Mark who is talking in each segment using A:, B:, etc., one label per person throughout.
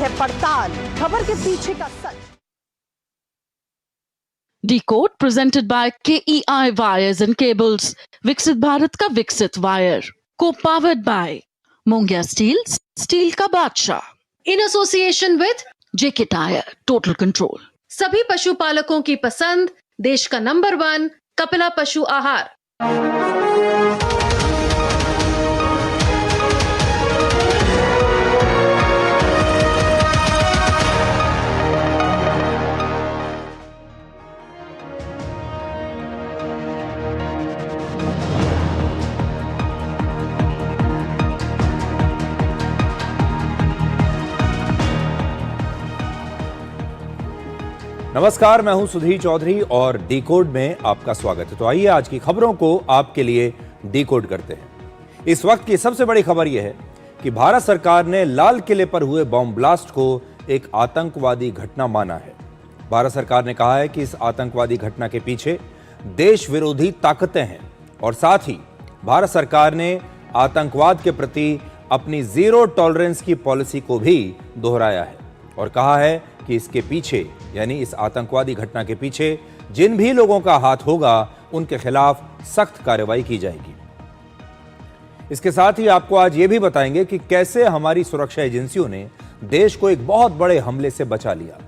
A: है पड़ताल, खबर के पीछे का सच।
B: Decode presented by KEI Wires and Cables. विकसित भारत का विकसित wire. Co-powered by Mongia Steel, steel का बादशाह. In association with JK Tyre, Total Control. सभी पशुपालकों की पसंद, देश का नंबर 1 कपिला पशु आहार.
C: नमस्कार, मैं हूं सुधीर चौधरी और डिकोड में आपका स्वागत है। तो आइए आज की खबरों को आपके लिए डिकोड करते हैं। इस वक्त की सबसे बड़ी खबर यह है कि भारत सरकार ने लाल किले पर हुए बॉम्ब ब्लास्ट को एक आतंकवादी घटना माना है। भारत सरकार ने कहा है कि इस आतंकवादी घटना के पीछे देश विरोधी ताकतें हैं और साथ ही भारत सरकार ने आतंकवाद के प्रति अपनी जीरो टॉलरेंस की पॉलिसी को भी दोहराया है और कहा है कि इसके पीछे यानी इस आतंकवादी घटना के पीछे जिन भी लोगों का हाथ होगा उनके खिलाफ सख्त कार्रवाई की जाएगी। इसके साथ ही आपको आज ये भी बताएंगे कि कैसे हमारी सुरक्षा एजेंसियों ने देश को एक बहुत बड़े हमले से बचा लिया।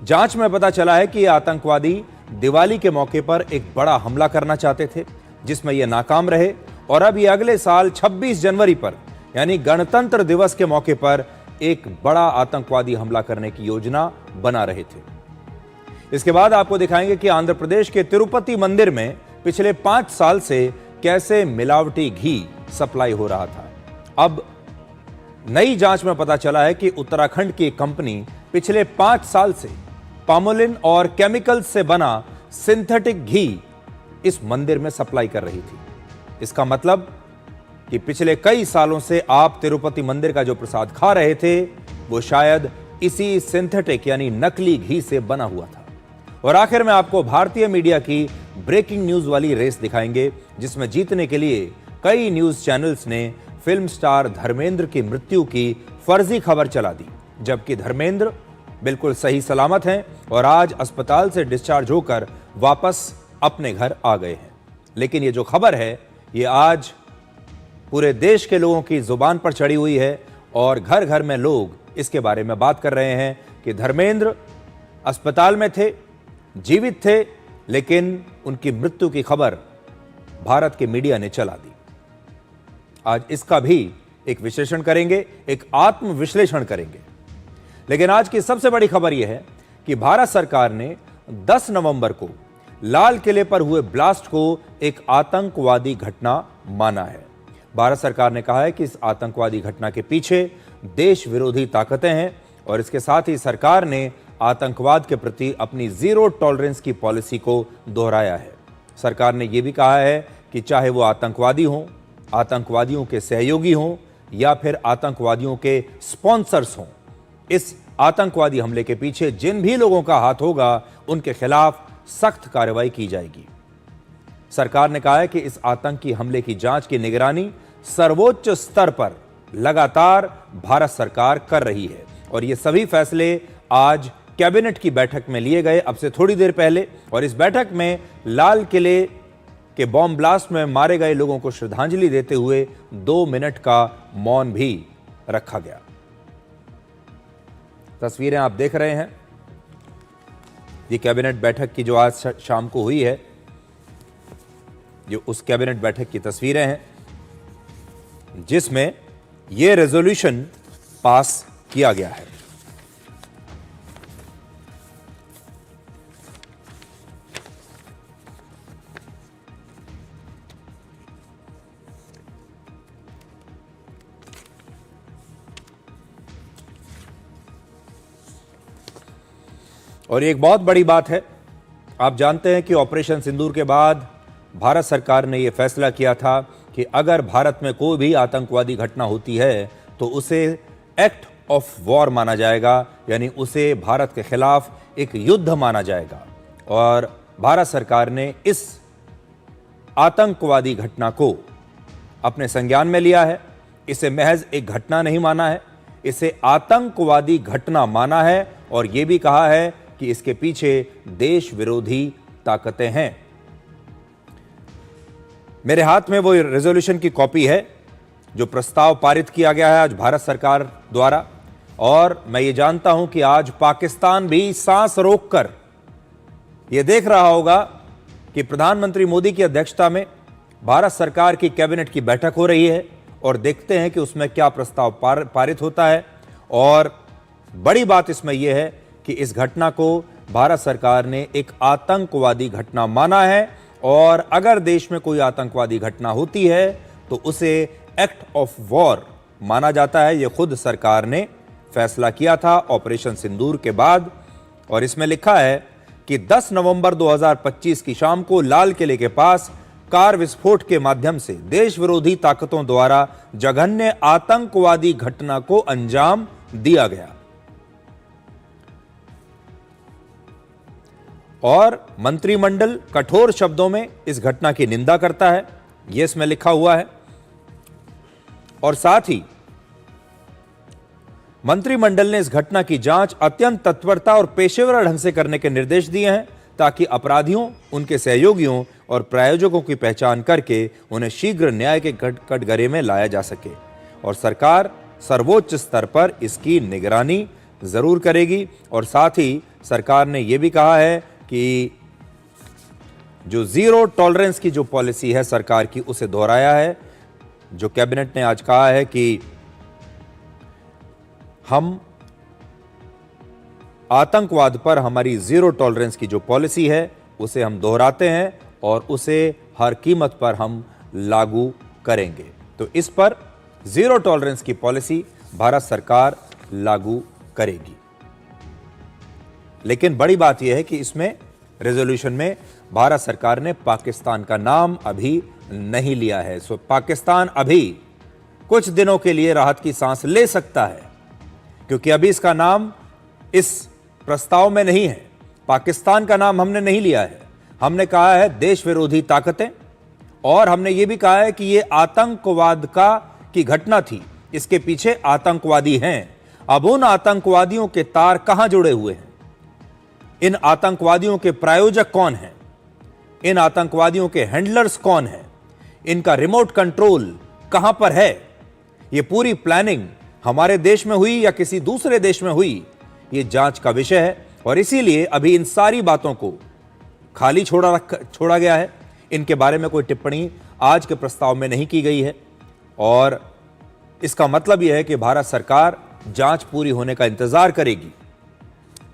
C: जांच में पता चला है कि ये आतंकवादी दिवाली के मौके पर एक बड़ा हमला करना चाहते थे, जिसमें ये नाकाम रहे और अब ये अगले साल 26 जनवरी पर यानी गणतंत्र दिवस के मौके पर एक बड़ा आतंकवादी हमला करने की योजना बना रहे थे। इसके बाद आपको दिखाएंगे कि आंध्र प्रदेश के तिरुपति मंदिर में पिछले 5 साल से कैसे मिलावटी घी सप्लाई हो रहा था। अब नई जांच में पता चला है कि उत्तराखंड की एक कंपनी पिछले 5 साल से पामोलिन और केमिकल्स से बना सिंथेटिक घी इस मंदिर में सप्लाई कर रही थी। इसका मतलब कि पिछले कई सालों से आप तिरुपति मंदिर का जो प्रसाद खा रहे थे वो शायद इसी सिंथेटिक यानी नकली घी से बना हुआ था। और आखिर में आपको भारतीय मीडिया की ब्रेकिंग न्यूज वाली रेस दिखाएंगे, जिसमें जीतने के लिए कई न्यूज चैनल्स ने फिल्म स्टार धर्मेंद्र की मृत्यु की फर्जी खबर चला दी, जबकि धर्मेंद्र बिल्कुल सही सलामत हैं और आज अस्पताल से डिस्चार्ज होकर वापस अपने घर आ गए हैं। लेकिन ये जो खबर है ये आज पूरे देश के लोगों की जुबान पर चढ़ी हुई है और घर घर में लोग इसके बारे में बात कर रहे हैं कि धर्मेंद्र अस्पताल में थे, जीवित थे, लेकिन उनकी मृत्यु की खबर भारत के मीडिया ने चला दी। आज इसका भी एक विश्लेषण करेंगे, एक आत्म विश्लेषण करेंगे। लेकिन आज की सबसे बड़ी खबर यह है कि भारत सरकार ने 10 नवंबर को लाल किले पर हुए ब्लास्ट को एक आतंकवादी घटना माना है। भारत सरकार ने कहा है कि इस आतंकवादी घटना के पीछे देश विरोधी ताकतें हैं और इसके साथ ही सरकार ने आतंकवाद के प्रति अपनी जीरो टॉलरेंस की पॉलिसी को दोहराया है। सरकार ने यह भी कहा है कि चाहे वो आतंकवादी हों, आतंकवादियों के सहयोगी हों या फिर आतंकवादियों के स्पॉन्सर्स हों, इस आतंकवादी हमले के पीछे जिन भी लोगों का हाथ होगा उनके खिलाफ सख्त कार्रवाई की जाएगी। सरकार ने कहा है कि इस आतंकी हमले की जांच की निगरानी सर्वोच्च स्तर पर लगातार भारत सरकार कर रही है और ये सभी फैसले आज कैबिनेट की बैठक में लिए गए अब से थोड़ी देर पहले। और इस बैठक में लाल किले के बॉम्ब ब्लास्ट में मारे गए लोगों को श्रद्धांजलि देते हुए 2 मिनट का मौन भी रखा गया। तस्वीरें आप देख रहे हैं, ये कैबिनेट बैठक की जो आज शाम को हुई है, जो उस कैबिनेट बैठक की तस्वीरें हैं जिसमें यह रेजोल्यूशन पास किया गया है। और एक बहुत बड़ी बात है, आप जानते हैं कि ऑपरेशन सिंदूर के बाद भारत सरकार ने यह फैसला किया था कि अगर भारत में कोई भी आतंकवादी घटना होती है तो उसे एक्ट ऑफ वॉर माना जाएगा, यानी उसे भारत के खिलाफ एक युद्ध माना जाएगा। और भारत सरकार ने इस आतंकवादी घटना को अपने संज्ञान में लिया है। इसे महज एक घटना नहीं माना है, इसे आतंकवादी घटना माना है और यह भी कहा है कि इसके पीछे देश विरोधी ताकतें हैं। मेरे हाथ में वो रेजोल्यूशन की कॉपी है जो प्रस्ताव पारित किया गया है आज भारत सरकार द्वारा, और मैं ये जानता हूं कि आज पाकिस्तान भी सांस रोककर यह देख रहा होगा कि प्रधानमंत्री मोदी की अध्यक्षता में भारत सरकार की कैबिनेट की बैठक हो रही है और देखते हैं कि उसमें क्या प्रस्ताव पारित होता है। और बड़ी बात इसमें यह है कि इस घटना को भारत सरकार ने एक आतंकवादी घटना माना है, और अगर देश में कोई आतंकवादी घटना होती है तो उसे एक्ट ऑफ वॉर माना जाता है। यह खुद सरकार ने फैसला किया था ऑपरेशन सिंदूर के बाद। और इसमें लिखा है कि 10 नवंबर 2025 की शाम को लाल किले के पास कार विस्फोट के माध्यम से देश विरोधी ताकतों द्वारा जघन्य आतंकवादी घटना को अंजाम दिया गया। और मंत्रिमंडल कठोर शब्दों में इस घटना की निंदा करता है, यह इसमें लिखा हुआ है। और साथ ही मंत्रिमंडल ने इस घटना की जांच अत्यंत तत्परता और पेशेवर ढंग से करने के निर्देश दिए हैं ताकि अपराधियों, उनके सहयोगियों और प्रायोजकों की पहचान करके उन्हें शीघ्र न्याय के कटघरे में लाया जा सके। और सरकार सर्वोच्च स्तर पर इसकी निगरानी जरूर करेगी। और साथ ही सरकार ने यह भी कहा है कि जो जीरो टॉलरेंस की जो पॉलिसी है सरकार की, उसे दोहराया है। जो कैबिनेट ने आज कहा है कि हम आतंकवाद पर हमारी जीरो टॉलरेंस की जो पॉलिसी है उसे हम दोहराते हैं और उसे हर कीमत पर हम लागू करेंगे। तो इस पर जीरो टॉलरेंस की पॉलिसी भारत सरकार लागू करेगी। लेकिन बड़ी बात यह है कि इसमें रेजोल्यूशन में भारत सरकार ने पाकिस्तान का नाम अभी नहीं लिया है। सो पाकिस्तान अभी कुछ दिनों के लिए राहत की सांस ले सकता है, क्योंकि अभी इसका नाम इस प्रस्ताव में नहीं है। पाकिस्तान का नाम हमने नहीं लिया है। हमने कहा है देश विरोधी ताकतें, और हमने यह भी कहा है कि यह आतंकवाद की घटना थी, इसके पीछे आतंकवादी हैं। अब उन आतंकवादियों के तार कहां जुड़े हुए हैं, इन आतंकवादियों के प्रायोजक कौन हैं, इन आतंकवादियों के हैंडलर्स कौन हैं, इनका रिमोट कंट्रोल कहां पर है, यह पूरी प्लानिंग हमारे देश में हुई या किसी दूसरे देश में हुई, यह जांच का विषय है। और इसीलिए अभी इन सारी बातों को खाली छोड़ा गया है। इनके बारे में कोई टिप्पणी आज के प्रस्ताव में नहीं की गई है। और इसका मतलब यह है कि भारत सरकार जांच पूरी होने का इंतजार करेगी,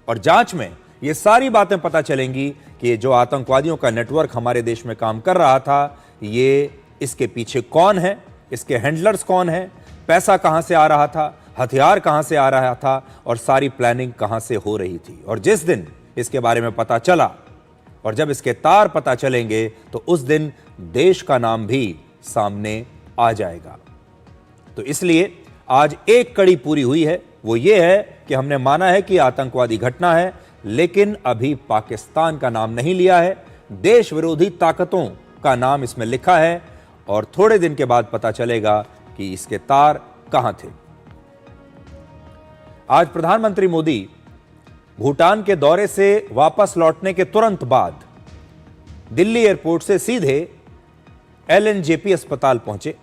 C: और जांच में ये सारी बातें पता चलेंगी कि जो आतंकवादियों का नेटवर्क हमारे देश में काम कर रहा था, ये इसके पीछे कौन है, इसके हैंडलर्स कौन है, पैसा कहां से आ रहा था, हथियार कहां से आ रहा था, और सारी प्लानिंग कहां से हो रही थी। और जिस दिन इसके बारे में पता चला और जब इसके तार पता चलेंगे तो उस दिन देश का नाम भी सामने आ जाएगा। तो इसलिए आज एक कड़ी पूरी हुई है, वो ये है कि हमने माना है कि आतंकवादी घटना है, लेकिन अभी पाकिस्तान का नाम नहीं लिया है, देश विरोधी ताकतों का नाम इसमें लिखा है। और थोड़े दिन के बाद पता चलेगा कि इसके तार कहां थे। आज प्रधानमंत्री मोदी भूटान के दौरे से वापस लौटने के तुरंत बाद दिल्ली एयरपोर्ट से सीधे एलएनजेपी अस्पताल पहुंचे,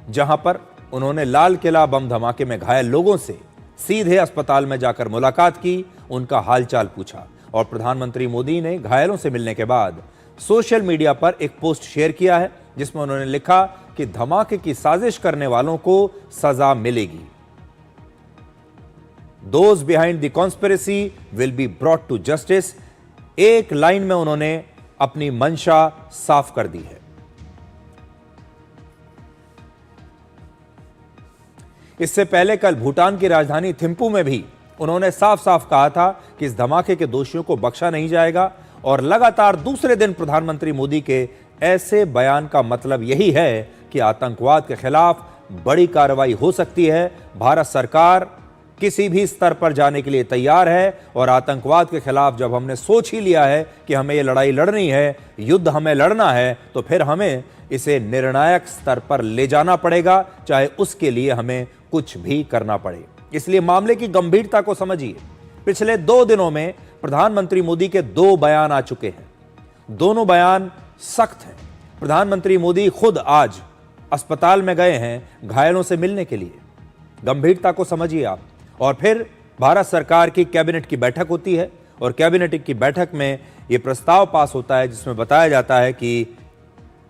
C: जहां पर उन्होंने लाल किला बम धमाके में घायल लोगों से सीधे अस्पताल में जाकर मुलाकात की, उनका हालचाल पूछा। और प्रधानमंत्री मोदी ने घायलों से मिलने के बाद सोशल मीडिया पर एक पोस्ट शेयर किया है, जिसमें उन्होंने लिखा कि धमाके की साजिश करने वालों को सजा मिलेगी। Those behind the conspiracy will be brought to justice। एक लाइन में उन्होंने अपनी मंशा साफ कर दी है। इससे पहले कल भूटान की राजधानी थिम्पू में भी उन्होंने साफ साफ कहा था कि इस धमाके के दोषियों को बख्शा नहीं जाएगा। और लगातार दूसरे दिन प्रधानमंत्री मोदी के ऐसे बयान का मतलब यही है कि आतंकवाद के खिलाफ बड़ी कार्रवाई हो सकती है। भारत सरकार किसी भी स्तर पर जाने के लिए तैयार है, और आतंकवाद के खिलाफ जब हमने सोच ही लिया है कि हमें ये लड़ाई लड़नी है, युद्ध हमें लड़ना है, तो फिर हमें इसे निर्णायक स्तर पर ले जाना पड़ेगा, चाहे उसके लिए हमें कुछ भी करना पड़े। इसलिए मामले की गंभीरता को समझिए। पिछले 2 दिनों में प्रधानमंत्री मोदी के 2 बयान आ चुके हैं। दोनों बयान सख्त हैं। प्रधानमंत्री मोदी खुद आज अस्पताल में गए हैं घायलों से मिलने के लिए। गंभीरता को समझिए आप। और फिर भारत सरकार की कैबिनेट की बैठक होती है और कैबिनेट की बैठक में यह प्रस्ताव पास होता है जिसमें बताया जाता है कि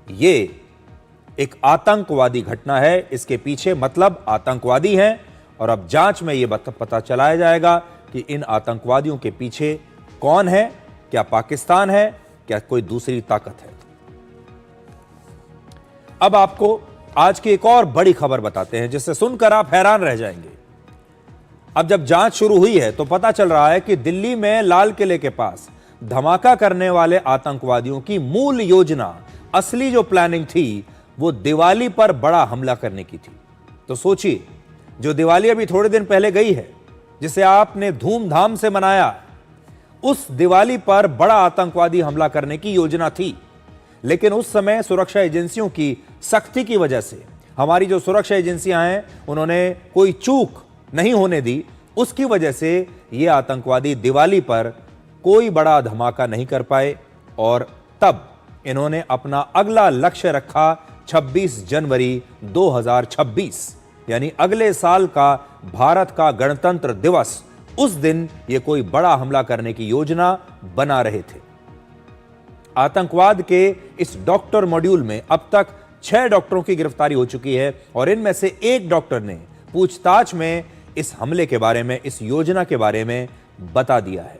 C: यह एक आतंकवादी घटना है, इसके पीछे मतलब आतंकवादी हैं और अब जांच में यह पता चलाया जाएगा कि इन आतंकवादियों के पीछे कौन है, क्या पाकिस्तान है, क्या कोई दूसरी ताकत है। अब आपको आज की एक और बड़ी खबर बताते हैं जिससे सुनकर आप हैरान रह जाएंगे। अब जब जांच शुरू हुई है तो पता चल रहा है कि दिल्ली में लाल किले के पास धमाका करने वाले आतंकवादियों की मूल योजना, असली जो प्लानिंग थी, वो दिवाली पर बड़ा हमला करने की थी। तो सोचिए, जो दिवाली अभी थोड़े दिन पहले गई है, जिसे आपने धूमधाम से मनाया, उस दिवाली पर बड़ा आतंकवादी हमला करने की योजना थी। लेकिन उस समय सुरक्षा एजेंसियों की सख्ती की वजह से, हमारी जो सुरक्षा एजेंसियां हैं, उन्होंने कोई चूक नहीं होने दी। उसकी वजह से ये आतंकवादी दिवाली पर कोई बड़ा धमाका नहीं कर पाए और तब इन्होंने अपना अगला लक्ष्य रखा 26 जनवरी 2026, यानी अगले साल का भारत का गणतंत्र दिवस। उस दिन ये कोई बड़ा हमला करने की योजना बना रहे थे। आतंकवाद के इस डॉक्टर मॉड्यूल में अब तक 6 डॉक्टरों की गिरफ्तारी हो चुकी है और इनमें से एक डॉक्टर ने पूछताछ में इस हमले के बारे में, इस योजना के बारे में बता दिया है।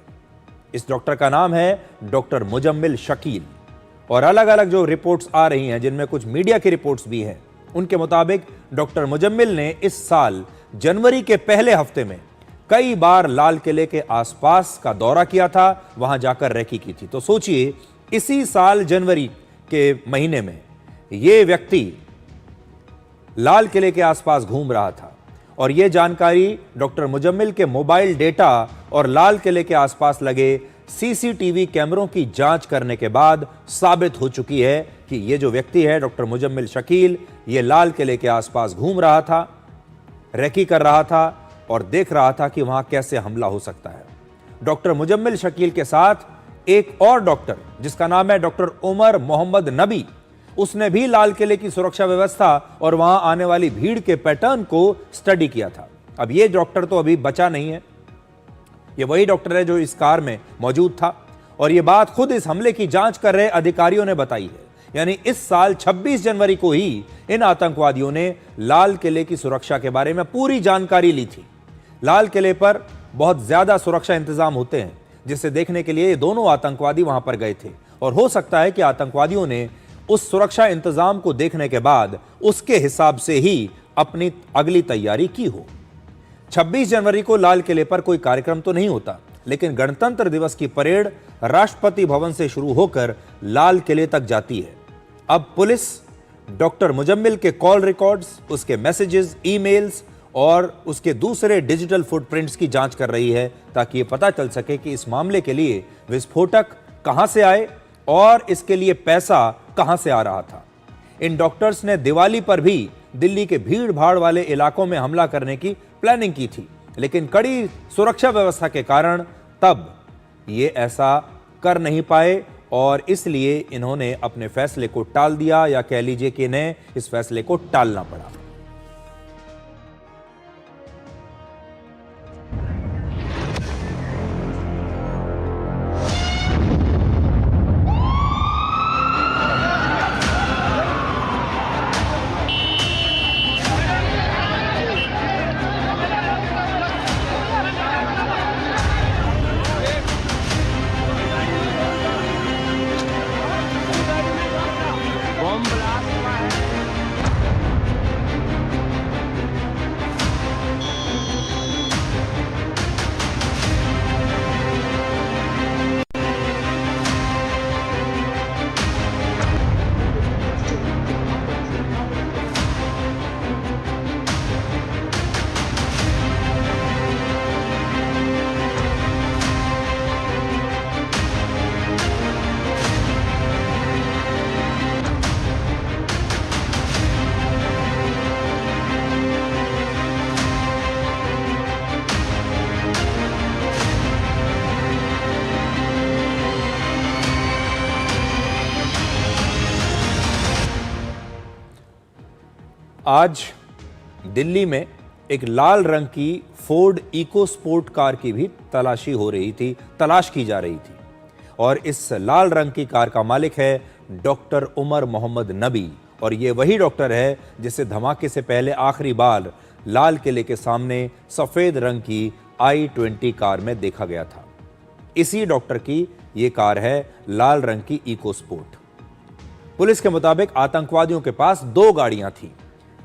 C: इस डॉक्टर का नाम है डॉक्टर मुजम्मिल शकील और अलग अलग जो रिपोर्ट्स आ रही हैं, जिनमें कुछ मीडिया की रिपोर्ट्स भी हैं, उनके मुताबिक डॉक्टर मुजम्मिल ने इस साल जनवरी के पहले हफ्ते में कई बार लाल किले के आसपास का दौरा किया था, वहां जाकर रेकी की थी। तो सोचिए, इसी साल जनवरी के महीने में यह व्यक्ति लाल किले के आसपास घूम रहा था और यह जानकारी डॉक्टर मुजम्मिल के मोबाइल डेटा और लाल किले के आसपास लगे सीसीटीवी कैमरों की जांच करने के बाद साबित हो चुकी है कि यह जो व्यक्ति है डॉक्टर मुजम्मिल शकील, यह लाल किले के आसपास घूम रहा था, रेकी कर रहा था और देख रहा था कि वहां कैसे हमला हो सकता है। डॉक्टर मुजम्मिल शकील के साथ एक और डॉक्टर जिसका नाम है डॉक्टर उमर मोहम्मद नबी, उसने भी लाल किले की सुरक्षा व्यवस्था और वहां आने वाली भीड़ के पैटर्न को स्टडी किया था। अब यह डॉक्टर तो अभी बचा नहीं है, यह वही डॉक्टर है जो इस कार में मौजूद था और यह बात खुद इस हमले की जांच कर रहे अधिकारियों ने बताई है। यानी इस साल 26 जनवरी को ही इन आतंकवादियों ने लाल किले की सुरक्षा के बारे में पूरी जानकारी ली थी। लाल किले पर बहुत ज्यादा सुरक्षा इंतजाम होते हैं, जिसे देखने के लिए ये दोनों आतंकवादी वहां पर गए थे और हो सकता है कि आतंकवादियों ने उस सुरक्षा इंतजाम को देखने के बाद उसके हिसाब से ही अपनी अगली तैयारी की हो। 26 जनवरी को लाल किले पर कोई कार्यक्रम तो नहीं होता, लेकिन गणतंत्र दिवस की परेड राष्ट्रपति भवन से शुरू होकर लाल किले तक जाती है। अब पुलिस डॉक्टर मुजम्मिल के कॉल रिकॉर्ड्स, उसके मैसेजेस, ईमेल्स और उसके दूसरे डिजिटल फुटप्रिंट्स की जांच कर रही है ताकि यह पता चल सके कि इस मामले के लिए विस्फोटक कहां से आए और इसके लिए पैसा कहां से आ रहा था। इन डॉक्टर्स ने दिवाली पर भी दिल्ली के भीड़ भाड़ वाले इलाकों में हमला करने की प्लानिंग की थी, लेकिन कड़ी सुरक्षा व्यवस्था के कारण तब ये ऐसा कर नहीं पाए और इसलिए इन्होंने अपने फैसले को टाल दिया, या कह लीजिए कि इन्हें इस फैसले को टालना पड़ा। आज दिल्ली में एक लाल रंग की फोर्ड इको स्पोर्ट कार की भी तलाश की जा रही थी और इस लाल रंग की कार का मालिक है डॉक्टर उमर मोहम्मद नबी और ये वही डॉक्टर है जिसे धमाके से पहले आखिरी बार लाल किले के सामने सफेद रंग की i-20 कार में देखा गया था। इसी डॉक्टर की ये कार है लाल रंग की इको स्पोर्ट। पुलिस के मुताबिक आतंकवादियों के पास 2 गाड़ियां थी।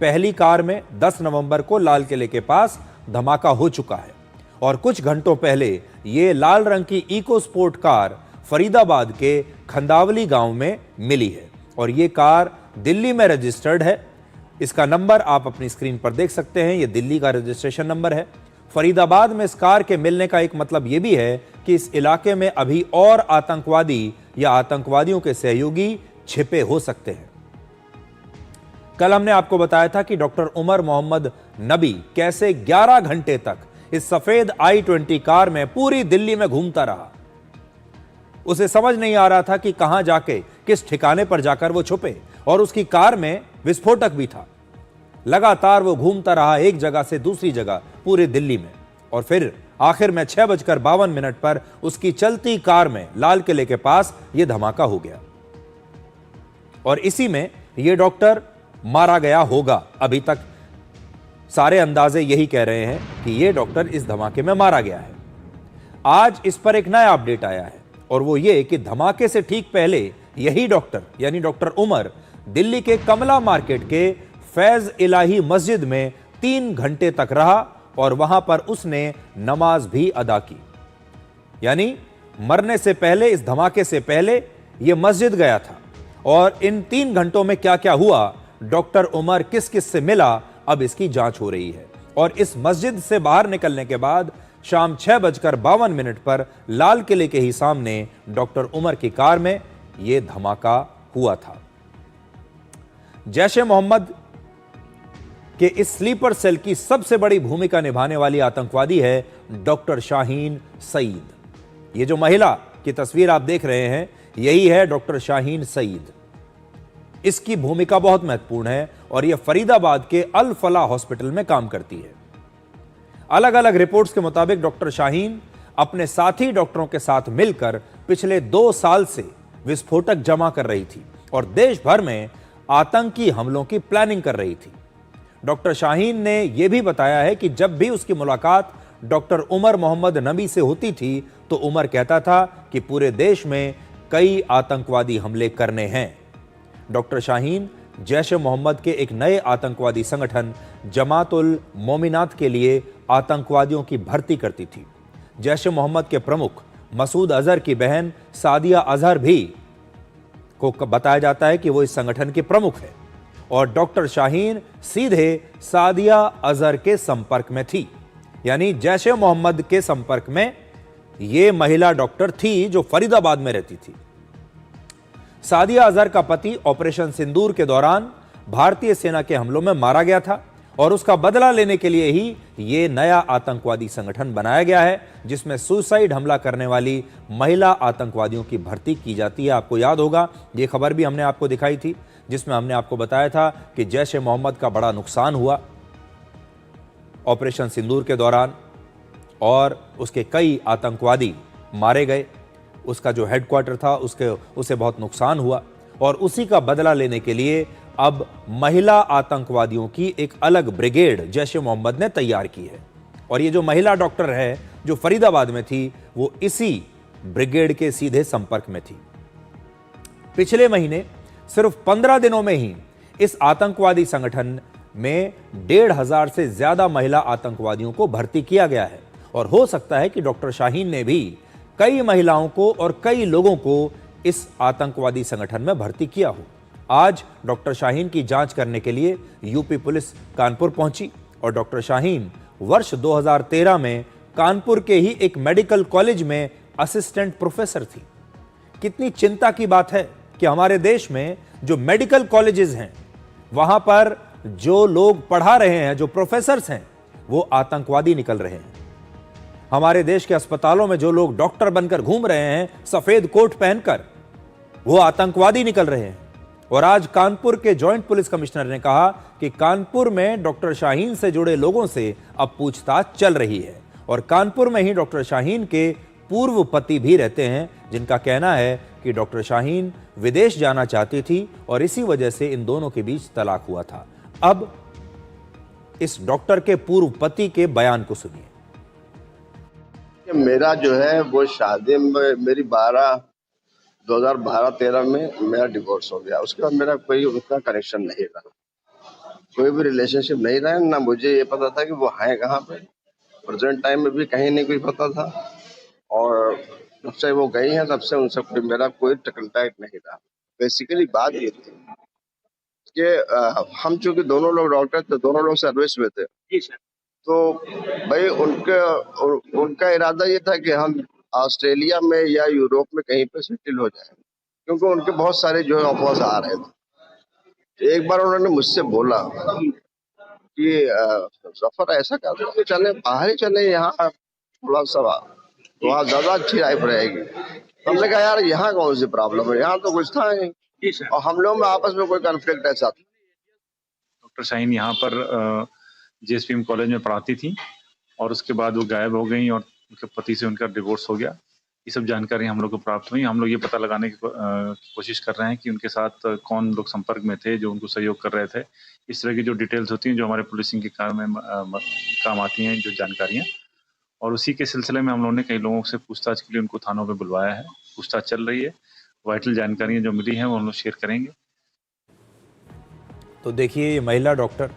C: पहली कार में 10 नवंबर को लाल किले के पास धमाका हो चुका है और कुछ घंटों पहले ये लाल रंग की इको स्पोर्ट कार फरीदाबाद के खंदावली गांव में मिली है और ये कार दिल्ली में रजिस्टर्ड है। इसका नंबर आप अपनी स्क्रीन पर देख सकते हैं, ये दिल्ली का रजिस्ट्रेशन नंबर है। फरीदाबाद में इस कार के मिलने का एक मतलब यह भी है कि इस इलाके में अभी और आतंकवादी या आतंकवादियों के सहयोगी छिपे हो सकते हैं। कल हमने आपको बताया था कि डॉक्टर उमर मोहम्मद नबी कैसे 11 घंटे तक इस सफेद i-20 कार में पूरी दिल्ली में घूमता रहा। उसे समझ नहीं आ रहा था कि कहां जाके किस ठिकाने पर जाकर वो छुपे और उसकी कार में विस्फोटक भी था। लगातार वो घूमता रहा एक जगह से दूसरी जगह पूरे दिल्ली में और फिर आखिर में 6:52 पर उसकी चलती कार में लाल किले के पास यह धमाका हो गया और इसी में यह डॉक्टर मारा गया होगा। अभी तक सारे अंदाजे यही कह रहे हैं कि यह डॉक्टर इस धमाके में मारा गया है। आज इस पर एक नया अपडेट आया है और वो ये कि धमाके से ठीक पहले यही डॉक्टर यानी डॉक्टर उमर दिल्ली के कमला मार्केट के फैज इलाही मस्जिद में 3 घंटे तक रहा और वहां पर उसने नमाज भी अदा की। यानी मरने से पहले, इस धमाके से पहले यह मस्जिद गया था और इन 3 घंटों में क्या क्या हुआ, डॉक्टर उमर किस किस से मिला, अब इसकी जांच हो रही है। और इस मस्जिद से बाहर निकलने के बाद शाम 6:52 पर लाल किले के ही सामने डॉक्टर उमर की कार में यह धमाका हुआ था। जैश-ए मोहम्मद के इस स्लीपर सेल की सबसे बड़ी भूमिका निभाने वाली आतंकवादी है डॉक्टर शाहीन सईद। ये जो महिला की तस्वीर आप देख रहे हैं, यही है डॉक्टर शाहीन सईद। इसकी भूमिका बहुत महत्वपूर्ण है और यह फरीदाबाद के अल फलाह हॉस्पिटल में काम करती है। अलग अलग रिपोर्ट्स के मुताबिक डॉक्टर शाहीन अपने साथी डॉक्टरों के साथ मिलकर पिछले 2 साल से विस्फोटक जमा कर रही थी और देश भर में आतंकी हमलों की प्लानिंग कर रही थी। डॉक्टर शाहीन ने यह भी बताया है कि जब भी उसकी मुलाकात डॉक्टर उमर मोहम्मद नबी से होती थी तो उमर कहता था कि पूरे देश में कई आतंकवादी हमले करने हैं। डॉक्टर शाहीन जैश-ए मोहम्मद के एक नए आतंकवादी संगठन जमात-उल मोमिनात के लिए आतंकवादियों की भर्ती करती थी। जैश-ए मोहम्मद के प्रमुख मसूद अजहर की बहन सादिया अजहर भी को बताया जाता है कि वो इस संगठन के प्रमुख है और डॉक्टर शाहीन सीधे सादिया अजहर के संपर्क में थी। यानी जैश-ए मोहम्मद के संपर्क में ये महिला डॉक्टर थी जो फरीदाबाद में रहती थी। सादिया अजहर का पति ऑपरेशन सिंदूर के दौरान भारतीय सेना के हमलों में मारा गया था और उसका बदला लेने के लिए ही ये नया आतंकवादी संगठन बनाया गया है जिसमें सुसाइड हमला करने वाली महिला आतंकवादियों की भर्ती की जाती है। आपको याद होगा, ये खबर भी हमने आपको दिखाई थी जिसमें हमने आपको बताया था कि जैश-ए मोहम्मद का बड़ा नुकसान हुआ ऑपरेशन सिंदूर के दौरान और उसके कई आतंकवादी मारे गए। उसका जो हेडक्वार्टर था उसे बहुत नुकसान हुआ और उसी का बदला लेने के लिए अब महिला आतंकवादियों की एक अलग ब्रिगेड जैश-ए मोहम्मद ने तैयार की है और ये जो महिला डॉक्टर है जो फरीदाबाद में थी वो इसी ब्रिगेड के सीधे संपर्क में थी। पिछले महीने सिर्फ 15 दिनों में ही इस आतंकवादी संगठन में 1500 से ज्यादा महिला आतंकवादियों को भर्ती किया गया है और हो सकता है कि डॉक्टर शाहीन ने भी कई महिलाओं को और कई लोगों को इस आतंकवादी संगठन में भर्ती किया हो। आज डॉक्टर शाहीन की जांच करने के लिए यूपी पुलिस कानपुर पहुंची और डॉक्टर शाहीन वर्ष 2013 में कानपुर के ही एक मेडिकल कॉलेज में असिस्टेंट प्रोफेसर थी। कितनी चिंता की बात है कि हमारे देश में जो मेडिकल कॉलेजेस हैं वहां पर जो लोग पढ़ा रहे हैं, जो प्रोफेसर्स हैं, वो आतंकवादी निकल रहे हैं। हमारे देश के अस्पतालों में जो लोग डॉक्टर बनकर घूम रहे हैं सफेद कोट पहनकर, वो आतंकवादी निकल रहे हैं। और आज कानपुर के जॉइंट पुलिस कमिश्नर ने कहा कि कानपुर में डॉक्टर शाहीन से जुड़े लोगों से अब पूछताछ चल रही है और कानपुर में ही डॉक्टर शाहीन के पूर्व पति भी रहते हैं, जिनका कहना है कि डॉक्टर शाहीन विदेश जाना चाहती थी और इसी वजह से इन दोनों के बीच तलाक हुआ था। अब इस डॉक्टर के पूर्व पति के बयान को सुनिए।
D: मेरा जो है वो शादी में मेरी 2012-13 में मेरा डिवोर्स हो गया। उसके बाद मेरा कोई उतना कनेक्शन नहीं रहा, कोई भी रिलेशनशिप नहीं रहा। ना मुझे ये पता था कि वो है कहाँ पे, प्रेजेंट टाइम में भी कहीं नहीं कुछ पता था। और जब से वो गई हैं तब से उनसे मेरा कोई कंटैक्ट नहीं रहा। बेसिकली बात ये थी कि हम चूंकि दोनों लोग डॉक्टर थे, दोनों लोग सर्विस में थे, तो भाई उनका इरादा ये था कि हम ऑस्ट्रेलिया में या यूरोप में कहीं पे सेटल हो जाए, क्योंकि उनके बहुत सारे जो है ऑफर्स आ रहे थे। एक बार उन्होंने मुझसे बोला कि जफर ऐसा कर दो कि चले बाहर ही चले, यहाँ थोड़ा सा वहाँ ज्यादा अच्छी लाइफ रहेगी। तो हमने कहा यार यहाँ कौन सी प्रॉब्लम है, यहाँ तो कुछ था नहीं और हम लोग में आपस में कोई कॉन्फ्लिक्ट ऐसा था।
E: डॉक्टर शाहीन यहाँ पर JSPM कॉलेज में पढ़ाती थी और उसके बाद वो गायब हो गई और उनके पति से उनका डिवोर्स हो गया। ये सब जानकारी हम लोग को प्राप्त हुई। हम लोग ये पता लगाने की कोशिश कर रहे हैं कि उनके साथ कौन लोग संपर्क में थे जो उनको सहयोग कर रहे थे। इस तरह की जो डिटेल्स होती हैं जो हमारे पुलिसिंग के काम में काम आती हैं, जो जानकारियाँ, और उसी के सिलसिले में हम लोगों ने कई लोगों से पूछताछ के लिए उनको थानों पर बुलवाया है। पूछताछ चल रही है। वाइटल जानकारियाँ जो मिली हैं वो हम लोग शेयर करेंगे।
C: तो देखिए, ये महिला डॉक्टर,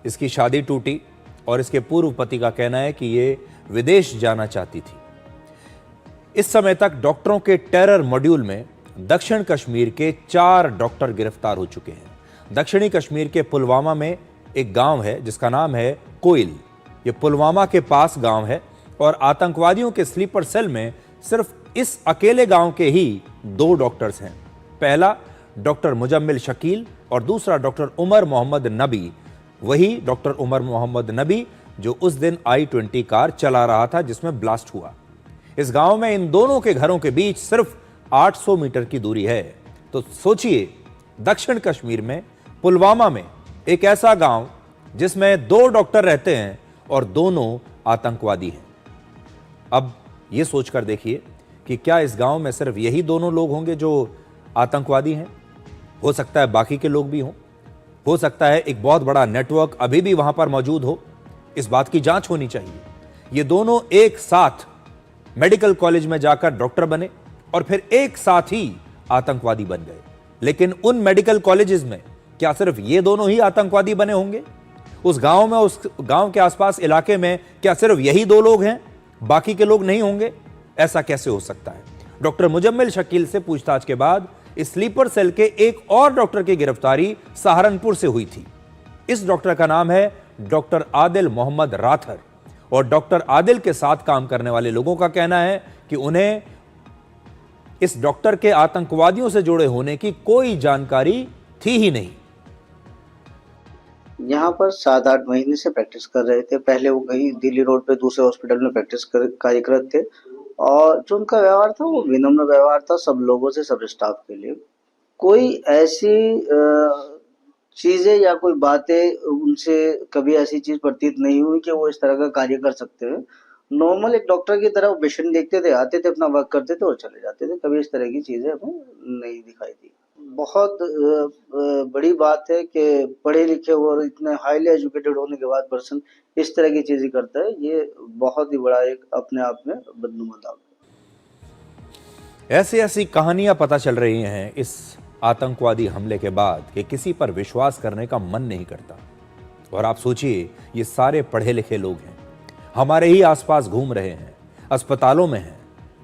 C: इसकी शादी टूटी और इसके पूर्व पति का कहना है कि ये विदेश जाना चाहती थी। इस समय तक डॉक्टरों के टेरर मॉड्यूल में दक्षिण कश्मीर के 4 डॉक्टर गिरफ्तार हो चुके हैं। दक्षिणी कश्मीर के पुलवामा में एक गांव है जिसका नाम है कोइल। ये पुलवामा के पास गांव है और आतंकवादियों के स्लीपर सेल में सिर्फ इस अकेले गांव के ही 2 डॉक्टर्स हैं। पहला डॉक्टर मुजम्मिल शकील और दूसरा डॉक्टर उमर मोहम्मद नबी। वही डॉक्टर उमर मोहम्मद नबी जो उस दिन I-20 कार चला रहा था जिसमें ब्लास्ट हुआ। इस गांव में इन दोनों के घरों के बीच सिर्फ 800 मीटर की दूरी है। तो सोचिए, दक्षिण कश्मीर में पुलवामा में एक ऐसा गांव जिसमें 2 डॉक्टर रहते हैं और दोनों आतंकवादी हैं। अब यह सोचकर देखिए कि क्या इस गांव में सिर्फ यही दोनों लोग होंगे जो आतंकवादी हैं? हो सकता है बाकी के लोग भी हों। हो सकता है एक बहुत बड़ा नेटवर्क अभी भी वहां पर मौजूद हो। इस बात की जांच होनी चाहिए। ये दोनों एक साथ मेडिकल कॉलेज में जाकर डॉक्टर बने और फिर एक साथ ही आतंकवादी बन गए। लेकिन उन मेडिकल कॉलेजेस में क्या सिर्फ ये दोनों ही आतंकवादी बने होंगे? उस गांव में, उस गांव के आसपास इलाके में क्या सिर्फ यही 2 लोग हैं, बाकी के लोग नहीं होंगे? ऐसा कैसे हो सकता है? डॉक्टर मुजम्मिल शकील से पूछताछ के बाद इस स्लीपर सेल के एक और डॉक्टर की गिरफ्तारी सहारनपुर से हुई थी। इस डॉक्टर का नाम है डॉक्टर आदिल मोहम्मद राथर और डॉक्टर आदिल के साथ काम करने वाले लोगों का कहना है कि उन्हें इस डॉक्टर के आतंकवादियों से जुड़े होने की कोई जानकारी थी ही नहीं।
F: यहाँ पर 7-8 महीने से प्रैक्टिस कर रहे थे। पहले वो कहीं दिल्ली रोड पे दूसरे हॉस्पिटल में कार्यरत थे और जो उनका व्यवहार था वो विनम्र व्यवहार था सब लोगों से, सब स्टाफ के लिए। कोई ऐसी चीजें या कोई बातें उनसे कभी ऐसी चीज प्रतीत नहीं हुई कि वो इस तरह का कार्य कर सकते हैं। नॉर्मल एक डॉक्टर की तरह वो पेशेंट देखते थे, आते थे, अपना वर्क करते थे और चले जाते थे। कभी इस तरह की चीजें हमें नहीं दिखाई दी। बहुत बड़ी बात है कि पढ़े लिखे और इतने हाईली एजुकेटेड होने के बाद पर्सन इस तरह की चीजें करता है। ये बहुत ही बड़ा एक अपने आप में बदनुमा दाग है।
C: ऐसी कहानियां पता चल रही हैं इस आतंकवादी हमले के बाद कि किसी पर विश्वास करने का मन नहीं करता। और आप सोचिए, ये सारे पढ़े लिखे लोग हैं, हमारे ही आसपास घूम रहे हैं, अस्पतालों में हैं,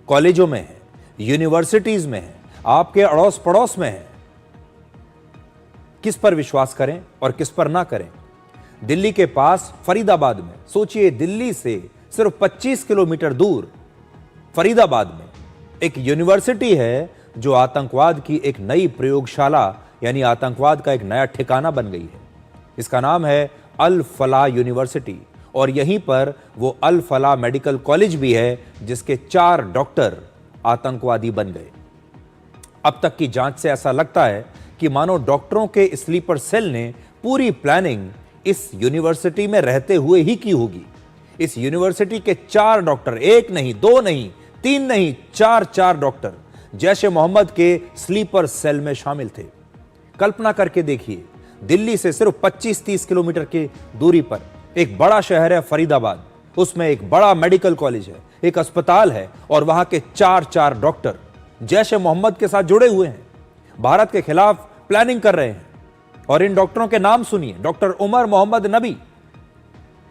C: कॉलेजों में हैं, यूनिवर्सिटीज में हैं, आपके अड़ोस पड़ोस में हैं। किस पर विश्वास करें और किस पर ना करें? दिल्ली के पास फरीदाबाद में, सोचिए, दिल्ली से सिर्फ 25 किलोमीटर दूर फरीदाबाद में एक यूनिवर्सिटी है जो आतंकवाद की एक नई प्रयोगशाला यानी आतंकवाद का एक नया ठिकाना बन गई है। इसका नाम है अल फलाह यूनिवर्सिटी और यहीं पर वो अल फलाह मेडिकल कॉलेज भी है जिसके 4 डॉक्टर आतंकवादी बन गए। अब तक की जांच से ऐसा लगता है कि मानो डॉक्टरों के स्लीपर सेल ने पूरी प्लानिंग इस यूनिवर्सिटी में रहते हुए ही की होगी। इस यूनिवर्सिटी के 4 डॉक्टर, 1 नहीं, 2 नहीं, 3 नहीं, 4 डॉक्टर जैश ए मोहम्मद के स्लीपर सेल में शामिल थे। कल्पना करके देखिए, दिल्ली से सिर्फ 25-30 किलोमीटर की दूरी पर एक बड़ा शहर है फरीदाबाद, उसमें एक बड़ा मेडिकल कॉलेज है, एक अस्पताल है, और वहां के 4 डॉक्टर जैश ए मोहम्मद के साथ जुड़े हुए हैं, भारत के खिलाफ प्लानिंग कर रहे हैं। और इन डॉक्टरों के नाम सुनिए, डॉक्टर उमर मोहम्मद नबी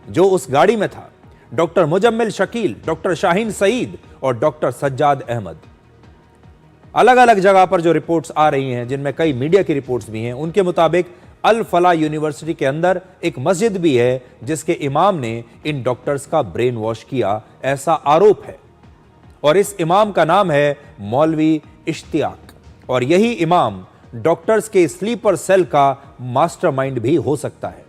C: जो उस गाड़ी में था, डॉक्टर मुजम्मिल शकील, डॉक्टर शाहीन सईद और डॉक्टर सज्जाद अहमद। अलग अलग जगह पर जो रिपोर्ट्स आ रही हैं, जिनमें कई मीडिया की रिपोर्ट्स भी हैं, उनके मुताबिक अल फला यूनिवर्सिटी के अंदर एक मस्जिद भी है जिसके इमाम ने इन डॉक्टर्स का ब्रेन वॉश किया, ऐसा आरोप है। और इस इमाम का नाम है मौलवी इश्तियाक, और यही इमाम डॉक्टर्स के स्लीपर सेल का मास्टरमाइंड भी हो सकता है।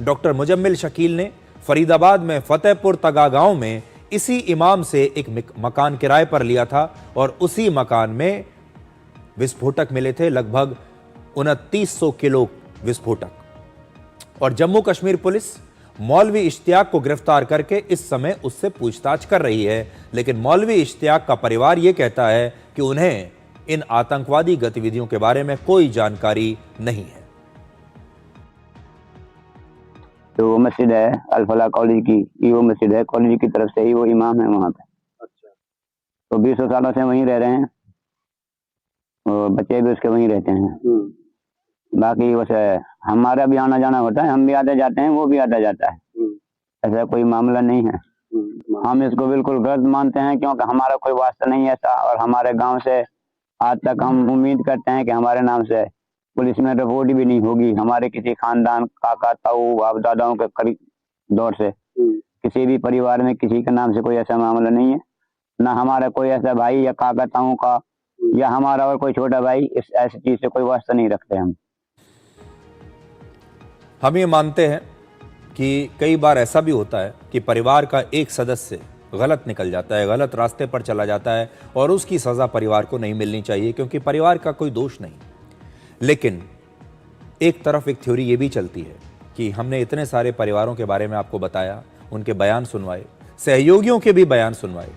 C: डॉक्टर मुजम्मिल शकील ने फरीदाबाद में फतेहपुर तगा गांव में इसी इमाम से एक मकान किराए पर लिया था, और उसी मकान में विस्फोटक मिले थे, लगभग 2900 किलो विस्फोटक। और जम्मू कश्मीर पुलिस मौलवी इश्तियाक को गिरफ्तार करके इस समय उससे पूछताछ कर रही है, लेकिन मौलवी इश्तियाक का परिवार यह कहता है कि उन्हें इन आतंकवादी गतिविधियों के बारे में कोई जानकारी नहीं है।
G: तो वो मस्जिद है अल फला कॉलेज की, ये वो मस्जिद है, कॉलेज की तरफ से ही वो इमाम है वहाँ पे।
F: अच्छा।
G: तो 20 सालों से वहीं रह रहे हैं, और बच्चे भी उसके वहीं रहते हैं। बाकी वैसे हमारा भी आना जाना होता है, हम भी आते जाते हैं, वो भी आता जाता है, ऐसा कोई मामला नहीं है। हम इसको बिल्कुल गलत मानते हैं, क्योंकि हमारा कोई वास्ता नहीं है ऐसा, और हमारे गांव से आज तक हम उम्मीद करते हैं कि हमारे नाम से पुलिस में रिपोर्ट भी नहीं होगी। हमारे किसी खानदान, काका, ताऊ, बाप दादाओं के करीब दौर से किसी भी परिवार में किसी के नाम से कोई ऐसा मामला नहीं है, ना हमारा कोई ऐसा भाई या काका ताऊ का या हमारा और कोई छोटा भाई इस ऐसी चीज से कोई वास्ता नहीं रखते।
C: हम ये मानते हैं कि कई बार ऐसा भी होता है कि परिवार का एक सदस्य गलत निकल जाता है, गलत रास्ते पर चला जाता है, और उसकी सज़ा परिवार को नहीं मिलनी चाहिए, क्योंकि परिवार का कोई दोष नहीं। लेकिन एक तरफ एक थ्योरी ये भी चलती है कि हमने इतने सारे परिवारों के बारे में आपको बताया, उनके बयान सुनवाए, सहयोगियों के भी बयान सुनवाए,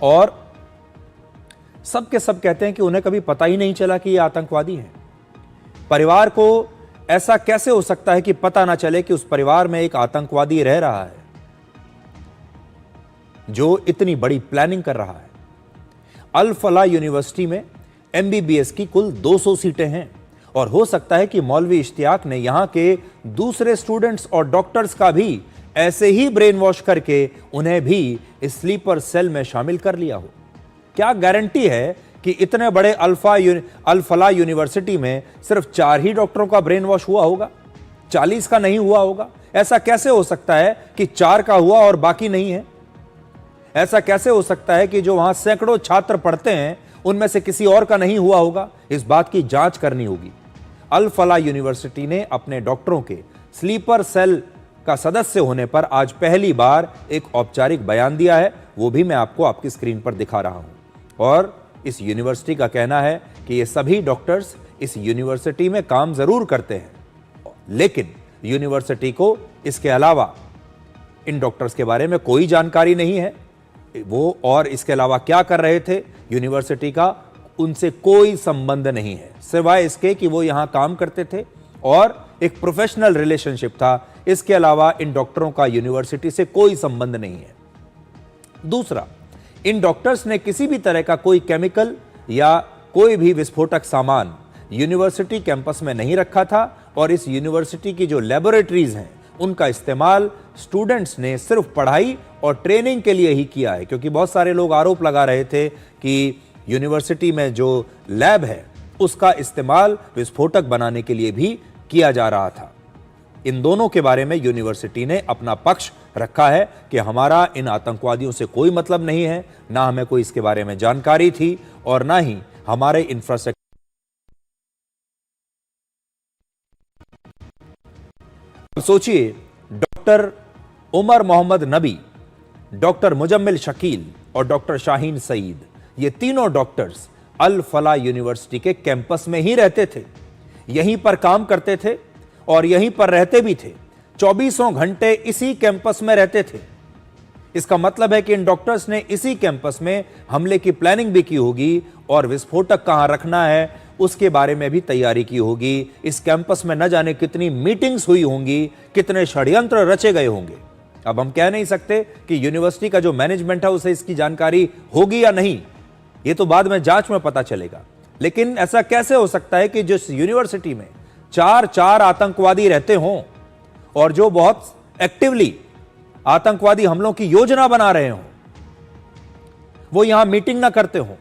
C: और सब के सब कहते हैं कि उन्हें कभी पता ही नहीं चला कि ये आतंकवादी हैं। परिवार को ऐसा कैसे हो सकता है कि पता ना चले कि उस परिवार में एक आतंकवादी रह रहा है जो इतनी बड़ी प्लानिंग कर रहा है। अल फला यूनिवर्सिटी में एमबीबीएस की कुल 200 सीटें हैं, और हो सकता है कि मौलवी इश्तियाक ने यहां के दूसरे स्टूडेंट्स और डॉक्टर्स का भी ऐसे ही ब्रेन वॉश करके उन्हें भी स्लीपर सेल में शामिल कर लिया हो। क्या गारंटी है कि इतने बड़े अल फला यूनिवर्सिटी में सिर्फ 4 ही डॉक्टरों का ब्रेन वॉश हुआ होगा, 40 का नहीं हुआ होगा? ऐसा कैसे हो सकता है कि 4 का हुआ और बाकी नहीं है? ऐसा कैसे हो सकता है कि जो वहां सैकड़ों छात्र पढ़ते हैं उनमें से किसी और का नहीं हुआ होगा? इस बात की जांच करनी होगी। अल फला यूनिवर्सिटी ने अपने डॉक्टरों के स्लीपर सेल का सदस्य होने पर आज पहली बार एक औपचारिक बयान दिया है, वो भी मैं आपको आपकी स्क्रीन पर दिखा रहा हूं। और इस यूनिवर्सिटी का कहना है कि ये सभी डॉक्टर्स इस यूनिवर्सिटी में काम जरूर करते हैं, लेकिन यूनिवर्सिटी को इसके अलावा इन डॉक्टर्स के बारे में कोई जानकारी नहीं है। वो और इसके अलावा क्या कर रहे थे, यूनिवर्सिटी का उनसे कोई संबंध नहीं है, सिवाय इसके कि वो यहां काम करते थे और एक प्रोफेशनल रिलेशनशिप था। इसके अलावा इन डॉक्टरों का यूनिवर्सिटी से कोई संबंध नहीं है। दूसरा, इन डॉक्टर्स ने किसी भी तरह का कोई केमिकल या कोई भी विस्फोटक सामान यूनिवर्सिटी कैंपस में नहीं रखा था, और इस यूनिवर्सिटी की जो लेबोरेटरीज हैं उनका इस्तेमाल स्टूडेंट्स ने सिर्फ पढ़ाई और ट्रेनिंग के लिए ही किया है। क्योंकि बहुत सारे लोग आरोप लगा रहे थे कि यूनिवर्सिटी में जो लैब है उसका इस्तेमाल विस्फोटक बनाने के लिए भी किया जा रहा था। इन दोनों के बारे में यूनिवर्सिटी ने अपना पक्ष रखा है कि हमारा इन आतंकवादियों से कोई मतलब नहीं है, ना हमें कोई इसके बारे में जानकारी थी और ना ही हमारे इंफ्रास्ट्रक्चर। सोचिए, डॉक्टर उमर मोहम्मद नबी, डॉक्टर मुजम्मिल शकील और डॉक्टर शाहीन सईद, ये तीनों डॉक्टर्स अल फला यूनिवर्सिटी के कैंपस में ही रहते थे। यहीं पर काम करते थे और यहीं पर रहते भी थे, 24 घंटे इसी कैंपस में रहते थे। इसका मतलब है कि इन डॉक्टर्स ने इसी कैंपस में हमले की प्लानिंग भी की होगी और विस्फोटक कहां रखना है उसके बारे में भी तैयारी की होगी। इस कैंपस में न जाने कितनी मीटिंग्स हुई होंगी, कितने षड्यंत्र रचे गए होंगे। अब हम कह नहीं सकते कि यूनिवर्सिटी का जो मैनेजमेंट है उसे इसकी जानकारी होगी या नहीं, ये तो बाद में जांच में पता चलेगा। लेकिन ऐसा कैसे हो सकता है कि जिस यूनिवर्सिटी में चार आतंकवादी रहते हों और जो बहुत एक्टिवली आतंकवादी हमलों की योजना बना रहे हों, वो यहां मीटिंग ना करते हों,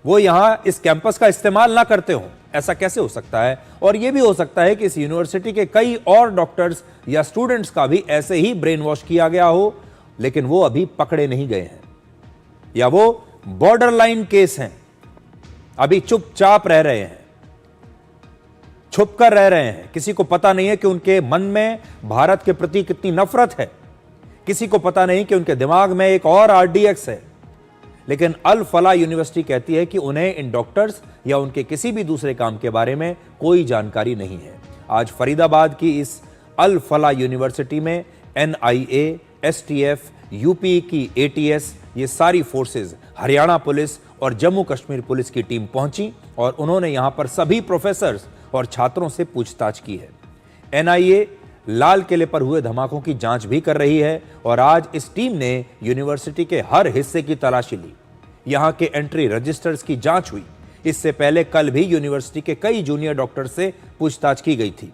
C: वो यहां इस कैंपस का इस्तेमाल ना करते हों? ऐसा कैसे हो सकता है? और यह भी हो सकता है कि इस यूनिवर्सिटी के कई और डॉक्टर्स या स्टूडेंट्स का भी ऐसे ही ब्रेन वॉश किया गया हो, लेकिन वो अभी पकड़े नहीं गए हैं, या वो बॉर्डर लाइन केस हैं, अभी चुपचाप रह रहे हैं, छुप कर रह रहे हैं। किसी को पता नहीं है कि उनके मन में भारत के प्रति कितनी नफरत है, किसी को पता नहीं कि उनके दिमाग में एक और आरडीएक्स है। लेकिन अल फला यूनिवर्सिटी कहती है कि उन्हें इन डॉक्टर्स या उनके किसी भी दूसरे काम के बारे में कोई जानकारी नहीं है। आज फरीदाबाद की इस अल फला यूनिवर्सिटी में एनआईए, एसटीएफ, यूपी की एटीएस, ये सारी फोर्सेस, हरियाणा पुलिस और जम्मू कश्मीर पुलिस की टीम पहुंची और उन्होंने यहां पर सभी प्रोफेसर्स और छात्रों से पूछताछ की है। एनआईए लाल किले पर हुए धमाकों की जांच भी कर रही है और आज इस टीम ने यूनिवर्सिटी के हर हिस्से की तलाशी ली। यहां के एंट्री रजिस्टर्स की जांच हुई। इससे पहले कल भी यूनिवर्सिटी के कई जूनियर डॉक्टर से पूछताछ की गई थी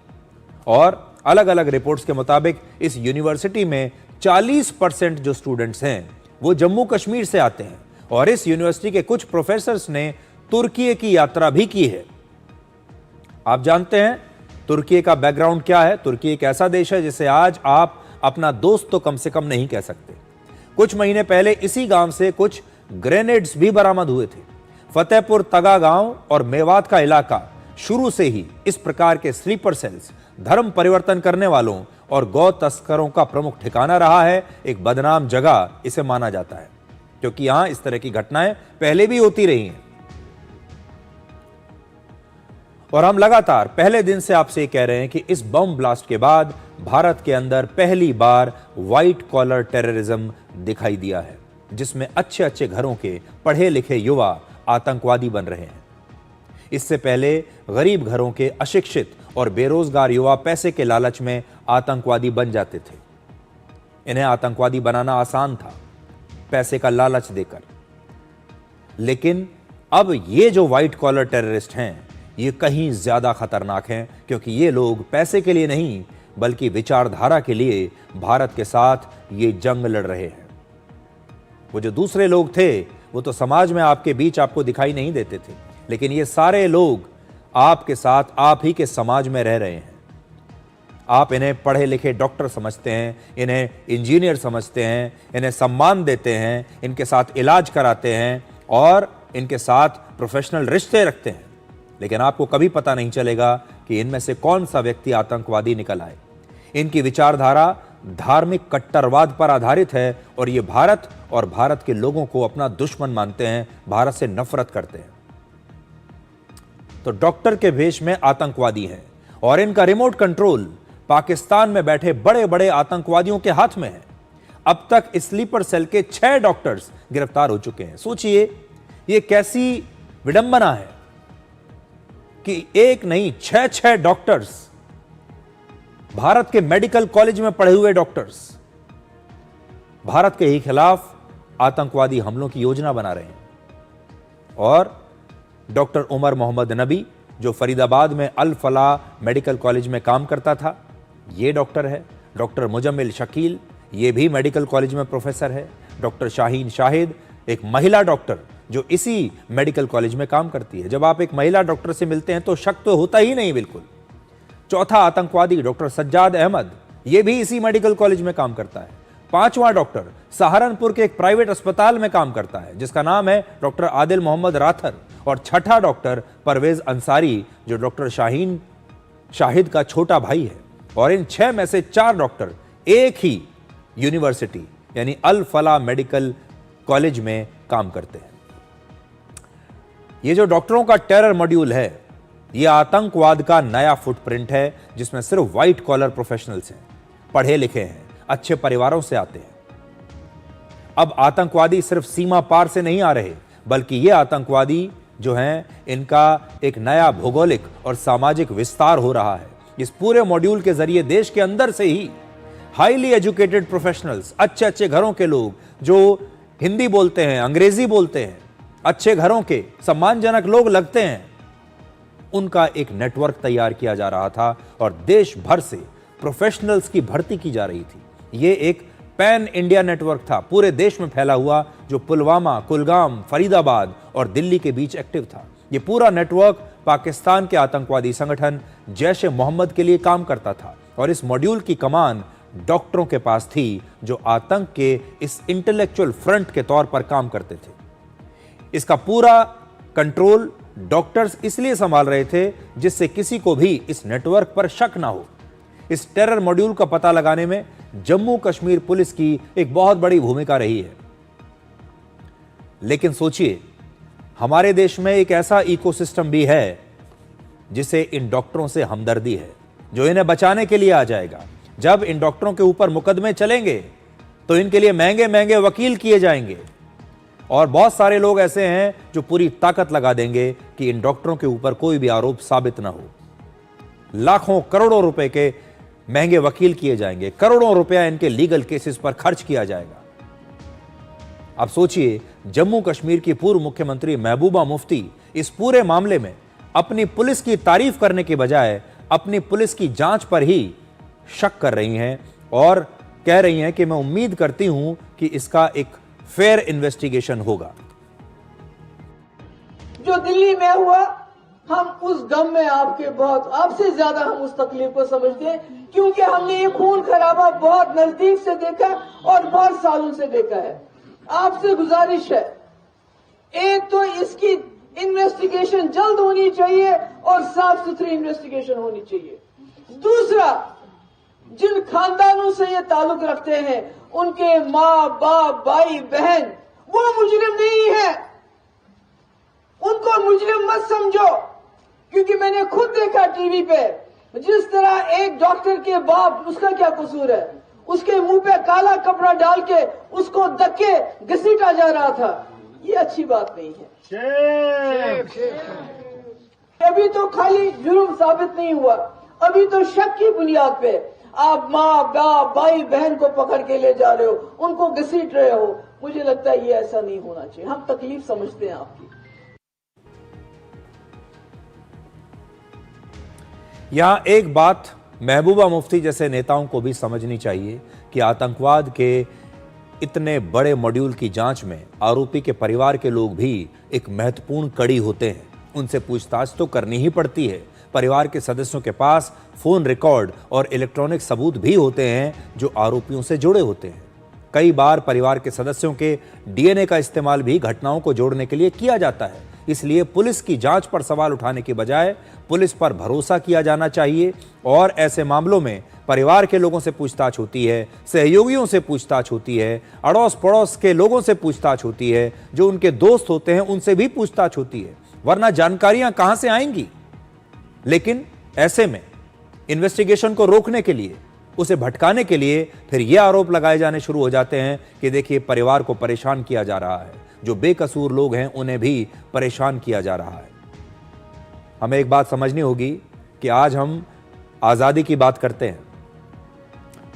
C: और अलग अलग रिपोर्ट्स के मुताबिक इस यूनिवर्सिटी में 40% जो स्टूडेंट्स हैं वो जम्मू कश्मीर से आते हैं और इस यूनिवर्सिटी के कुछ प्रोफेसर्स ने तुर्की की यात्रा भी की है। आप जानते हैं तुर्की का बैकग्राउंड क्या है? तुर्की एक ऐसा देश है जिसे आज आप अपना दोस्त तो कम से कम नहीं कह सकते। कुछ महीने पहले इसी गांव से कुछ ग्रेनेड्स भी बरामद हुए थे। फतेहपुर तगा गांव और मेवात का इलाका शुरू से ही इस प्रकार के स्लीपर सेल्स, धर्म परिवर्तन करने वालों और गौ तस्करों का प्रमुख ठिकाना रहा है। एक बदनाम जगह इसे माना जाता है क्योंकि यहां इस तरह की घटनाएं पहले भी होती रही हैं। और हम लगातार पहले दिन से आपसे कह रहे हैं कि इस बम ब्लास्ट के बाद भारत के अंदर पहली बार व्हाइट कॉलर टेररिज्म दिखाई दिया है, जिसमें अच्छे अच्छे घरों के पढ़े लिखे युवा आतंकवादी बन रहे हैं। इससे पहले गरीब घरों के अशिक्षित और बेरोजगार युवा पैसे के लालच में आतंकवादी बन जाते थे। इन्हें आतंकवादी बनाना आसान था, पैसे का लालच देकर। लेकिन अब ये जो व्हाइट कॉलर टेररिस्ट हैं, ये कहीं ज्यादा खतरनाक हैं क्योंकि ये लोग पैसे के लिए नहीं बल्कि विचारधारा के लिए भारत के साथ ये जंग लड़ रहे हैं। वो जो दूसरे लोग थे वो तो समाज में आपके बीच आपको दिखाई नहीं देते थे, लेकिन ये सारे लोग आपके साथ आप ही के समाज में रह रहे हैं। आप इन्हें पढ़े लिखे डॉक्टर समझते हैं, इन्हें इंजीनियर समझते हैं, इन्हें सम्मान देते हैं, इनके साथ इलाज कराते हैं और इनके साथ प्रोफेशनल रिश्ते रखते हैं। लेकिन आपको कभी पता नहीं चलेगा कि इनमें से कौन सा व्यक्ति आतंकवादी निकल आए। इनकी विचारधारा धार्मिक कट्टरवाद पर आधारित है और ये भारत और भारत के लोगों को अपना दुश्मन मानते हैं, भारत से नफरत करते हैं। तो डॉक्टर के भेष में आतंकवादी हैं और इनका रिमोट कंट्रोल पाकिस्तान में बैठे बड़े बड़े आतंकवादियों के हाथ में है। अब तक इस स्लीपर सेल के 6 डॉक्टर्स गिरफ्तार हो चुके हैं। सोचिए ये कैसी विडंबना है कि एक नहीं 6 डॉक्टर्स, भारत के मेडिकल कॉलेज में पढ़े हुए डॉक्टर्स भारत के ही खिलाफ आतंकवादी हमलों की योजना बना रहे हैं। और डॉक्टर उमर मोहम्मद नबी जो फरीदाबाद में अल फला मेडिकल कॉलेज में काम करता था, ये डॉक्टर है। डॉक्टर मुजम्मिल शकील, ये भी मेडिकल कॉलेज में प्रोफेसर है। डॉक्टर शाहीन शाहिद, एक महिला डॉक्टर जो इसी मेडिकल कॉलेज में काम करती है। जब आप एक महिला डॉक्टर से मिलते हैं तो शक तो होता ही नहीं बिल्कुल। चौथा आतंकवादी डॉक्टर सज्जाद अहमद, ये भी इसी मेडिकल कॉलेज में काम करता है। 5वां डॉक्टर सहारनपुर के एक प्राइवेट अस्पताल में काम करता है जिसका नाम है डॉक्टर आदिल मोहम्मद राथर। और 6ठा डॉक्टर परवेज अंसारी जो डॉक्टर शाहीन शाहिद का छोटा भाई है। और इन 6 में से 4 डॉक्टर एक ही यूनिवर्सिटी यानी अल फला मेडिकल कॉलेज में काम करते हैं। ये जो डॉक्टरों का टेरर मॉड्यूल है यह आतंकवाद का नया फुटप्रिंट है जिसमें सिर्फ व्हाइट कॉलर प्रोफेशनल्स हैं, पढ़े लिखे हैं, अच्छे परिवारों से आते हैं। अब आतंकवादी सिर्फ सीमा पार से नहीं आ रहे, बल्कि ये आतंकवादी जो हैं इनका एक नया भौगोलिक और सामाजिक विस्तार हो रहा है। इस पूरे मॉड्यूल के जरिए देश के अंदर से ही हाईली एजुकेटेड प्रोफेशनल्स, अच्छे अच्छे घरों के लोग जो हिंदी बोलते हैं, अंग्रेजी बोलते हैं, अच्छे घरों के सम्मानजनक लोग लगते हैं, उनका एक नेटवर्क तैयार किया जा रहा था और देश भर से प्रोफेशनल्स की भर्ती की जा रही थी। यह एक पैन इंडिया नेटवर्क था, पूरे देश में फैला हुआ, जो पुलवामा, कुलगाम, फरीदाबाद और दिल्ली के बीच एक्टिव था। यह पूरा नेटवर्क पाकिस्तान के आतंकवादी संगठन जैश ए मोहम्मद के लिए काम करता था और इस मॉड्यूल की कमान डॉक्टरों के पास थी जो आतंक के इस इंटेलेक्चुअल फ्रंट के तौर पर काम करते थे। इसका पूरा कंट्रोल डॉक्टर्स इसलिए संभाल रहे थे जिससे किसी को भी इस नेटवर्क पर शक ना हो। इस टेरर मॉड्यूल का पता लगाने में जम्मू कश्मीर पुलिस की एक बहुत बड़ी भूमिका रही है। लेकिन सोचिए, हमारे देश में एक ऐसा इकोसिस्टम भी है जिसे इन डॉक्टरों से हमदर्दी है, जो इन्हें बचाने के लिए आ जाएगा। जब इन डॉक्टरों के ऊपर मुकदमे चलेंगे तो इनके लिए महंगे महंगे वकील किए जाएंगे और बहुत सारे लोग ऐसे हैं जो पूरी ताकत लगा देंगे कि इन डॉक्टरों के ऊपर कोई भी आरोप साबित ना हो। लाखों करोड़ों रुपए के महंगे वकील किए जाएंगे, करोड़ों रुपया इनके लीगल केसेस पर खर्च किया जाएगा। अब सोचिए, जम्मू कश्मीर की पूर्व मुख्यमंत्री महबूबा मुफ्ती इस पूरे मामले में अपनी पुलिस की तारीफ करने के बजाय अपनी पुलिस की जांच पर ही शक कर रही हैं और कह रही हैं कि मैं उम्मीद करती हूं कि इसका एक फेयर इन्वेस्टिगेशन होगा।
H: जो दिल्ली में हुआ, हम उस गम में आपसे ज्यादा हम उस तकलीफ को समझते हैं, क्योंकि हमने ये खून खराबा बहुत नजदीक से देखा और बहुत सालों से देखा है। आपसे गुजारिश है, एक तो इसकी इन्वेस्टिगेशन जल्द होनी चाहिए और साफ सुथरी इन्वेस्टिगेशन होनी चाहिए। दूसरा, जिन खानदानों से ये ताल्लुक रखते हैं, उनके माँ बाप, भाई बहन, वो मुजरिम नहीं है, उनको मुजरिम मत समझो। क्योंकि मैंने खुद देखा टीवी पे, जिस तरह एक डॉक्टर के बाप, उसका क्या कसूर है, उसके मुंह पे काला कपड़ा डाल के उसको धक्के घसीटा जा रहा था। ये अच्छी बात नहीं है। अभी तो खाली जुर्म साबित नहीं हुआ, अभी तो शक की बुनियाद पे आप माँ बाप, भाई बहन को पकड़ के ले जा रहे हो, उनको घसीट रहे हो। मुझे लगता है ये ऐसा नहीं होना चाहिए। हम तकलीफ समझते हैं आपकी।
C: यहां एक बात महबूबा मुफ्ती जैसे नेताओं को भी समझनी चाहिए कि आतंकवाद के इतने बड़े मॉड्यूल की जांच में आरोपी के परिवार के लोग भी एक महत्वपूर्ण कड़ी होते हैं। उनसे पूछताछ तो करनी ही पड़ती है। परिवार के सदस्यों के पास फोन रिकॉर्ड और इलेक्ट्रॉनिक सबूत भी होते हैं जो आरोपियों से जुड़े होते हैं। कई बार परिवार के सदस्यों के डीएनए का इस्तेमाल भी घटनाओं को जोड़ने के लिए किया जाता है। इसलिए पुलिस की जांच पर सवाल उठाने के बजाय पुलिस पर भरोसा किया जाना चाहिए और ऐसे मामलों में परिवार के लोगों से पूछताछ होती है, सहयोगियों से पूछताछ होती है, अड़ोस पड़ोस के लोगों से पूछताछ होती है, जो उनके दोस्त होते हैं उनसे भी पूछताछ होती है, वरना जानकारियां कहां से आएंगी। लेकिन ऐसे में इन्वेस्टिगेशन को रोकने के लिए, उसे भटकाने के लिए फिर ये आरोप लगाए जाने शुरू हो जाते हैं कि देखिए परिवार को परेशान किया जा रहा है, जो बेकसूर लोग हैं उन्हें भी परेशान किया जा रहा है। हमें एक बात समझनी होगी कि आज हम आजादी की बात करते हैं,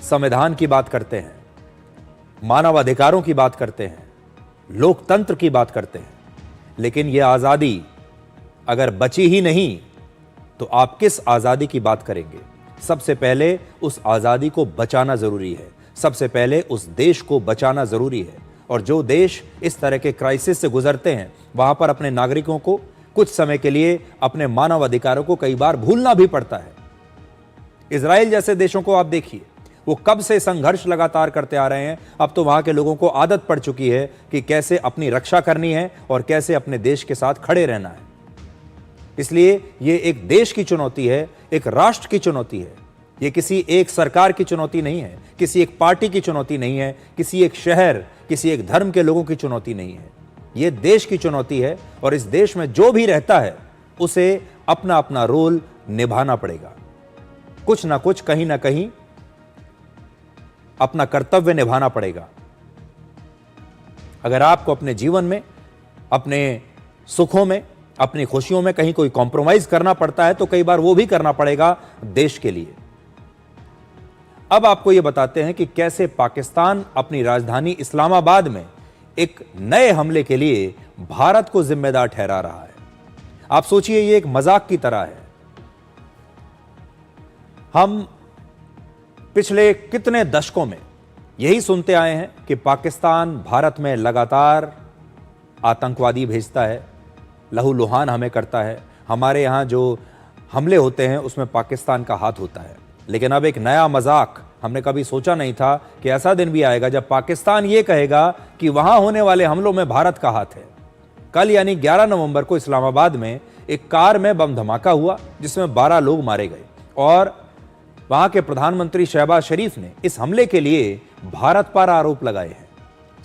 C: संविधान की बात करते हैं, मानवाधिकारों की बात करते हैं, लोकतंत्र की बात करते हैं, लेकिन यह आजादी अगर बची ही नहीं तो आप किस आजादी की बात करेंगे? सबसे पहले उस आजादी को बचाना जरूरी है, सबसे पहले उस देश को बचाना जरूरी है। और जो देश इस तरह के क्राइसिस से गुजरते हैं, वहां पर अपने नागरिकों को कुछ समय के लिए अपने मानव अधिकारों को कई बार भूलना भी पड़ता है। इजराइल जैसे देशों को आप देखिए, वो कब से संघर्ष लगातार करते आ रहे हैं। अब तो वहां के लोगों को आदत पड़ चुकी है कि कैसे अपनी रक्षा करनी है और कैसे अपने देश के साथ खड़े रहना है। इसलिए ये एक देश की चुनौती है, एक राष्ट्र की चुनौती है। ये किसी एक सरकार की चुनौती नहीं है, किसी एक पार्टी की चुनौती नहीं है, किसी एक शहर, किसी एक धर्म के लोगों की चुनौती नहीं है। ये देश की चुनौती है और इस देश में जो भी रहता है उसे अपना अपना रोल निभाना पड़ेगा। कुछ ना कुछ, कहीं ना कहीं अपना कर्तव्य निभाना पड़ेगा। अगर आपको अपने जीवन में, अपने सुखों में, अपनी खुशियों में कहीं कोई कॉम्प्रोमाइज करना पड़ता है तो कई बार वो भी करना पड़ेगा देश के लिए। अब आपको यह बताते हैं कि कैसे पाकिस्तान अपनी राजधानी इस्लामाबाद में एक नए हमले के लिए भारत को जिम्मेदार ठहरा रहा है। आप सोचिए, ये एक मजाक की तरह है। हम पिछले कितने दशकों में यही सुनते आए हैं कि पाकिस्तान भारत में लगातार आतंकवादी भेजता है, लहूलुहान हमें करता है, हमारे यहां जो हमले होते हैं उसमें पाकिस्तान का हाथ होता है। लेकिन अब एक नया मजाक, हमने कभी सोचा नहीं था कि ऐसा दिन भी आएगा जब पाकिस्तान यह कहेगा कि वहां होने वाले हमलों में भारत का हाथ है। कल यानी 11 नवंबर को इस्लामाबाद में एक कार में बम धमाका हुआ जिसमें 12 लोग मारे गए और वहां के प्रधानमंत्री शहबाज शरीफ ने इस हमले के लिए भारत पर आरोप लगाए हैं।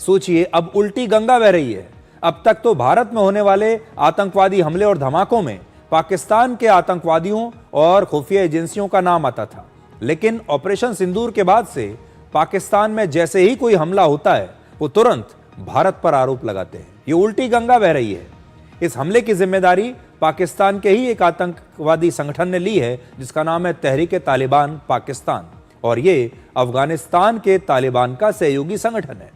C: सोचिए, अब उल्टी गंगा बह रही है। अब तक तो भारत में होने वाले आतंकवादी हमले और धमाकों में पाकिस्तान के आतंकवादियों और खुफिया एजेंसियों का नाम आता था, लेकिन ऑपरेशन सिंदूर के बाद से पाकिस्तान में जैसे ही कोई हमला होता है वो तुरंत भारत पर आरोप लगाते हैं। ये उल्टी गंगा बह रही है। इस हमले की जिम्मेदारी पाकिस्तान के ही एक आतंकवादी संगठन ने ली है जिसका नाम है तहरीक-ए-तालिबान पाकिस्तान, और ये अफगानिस्तान के तालिबान का सहयोगी संगठन है।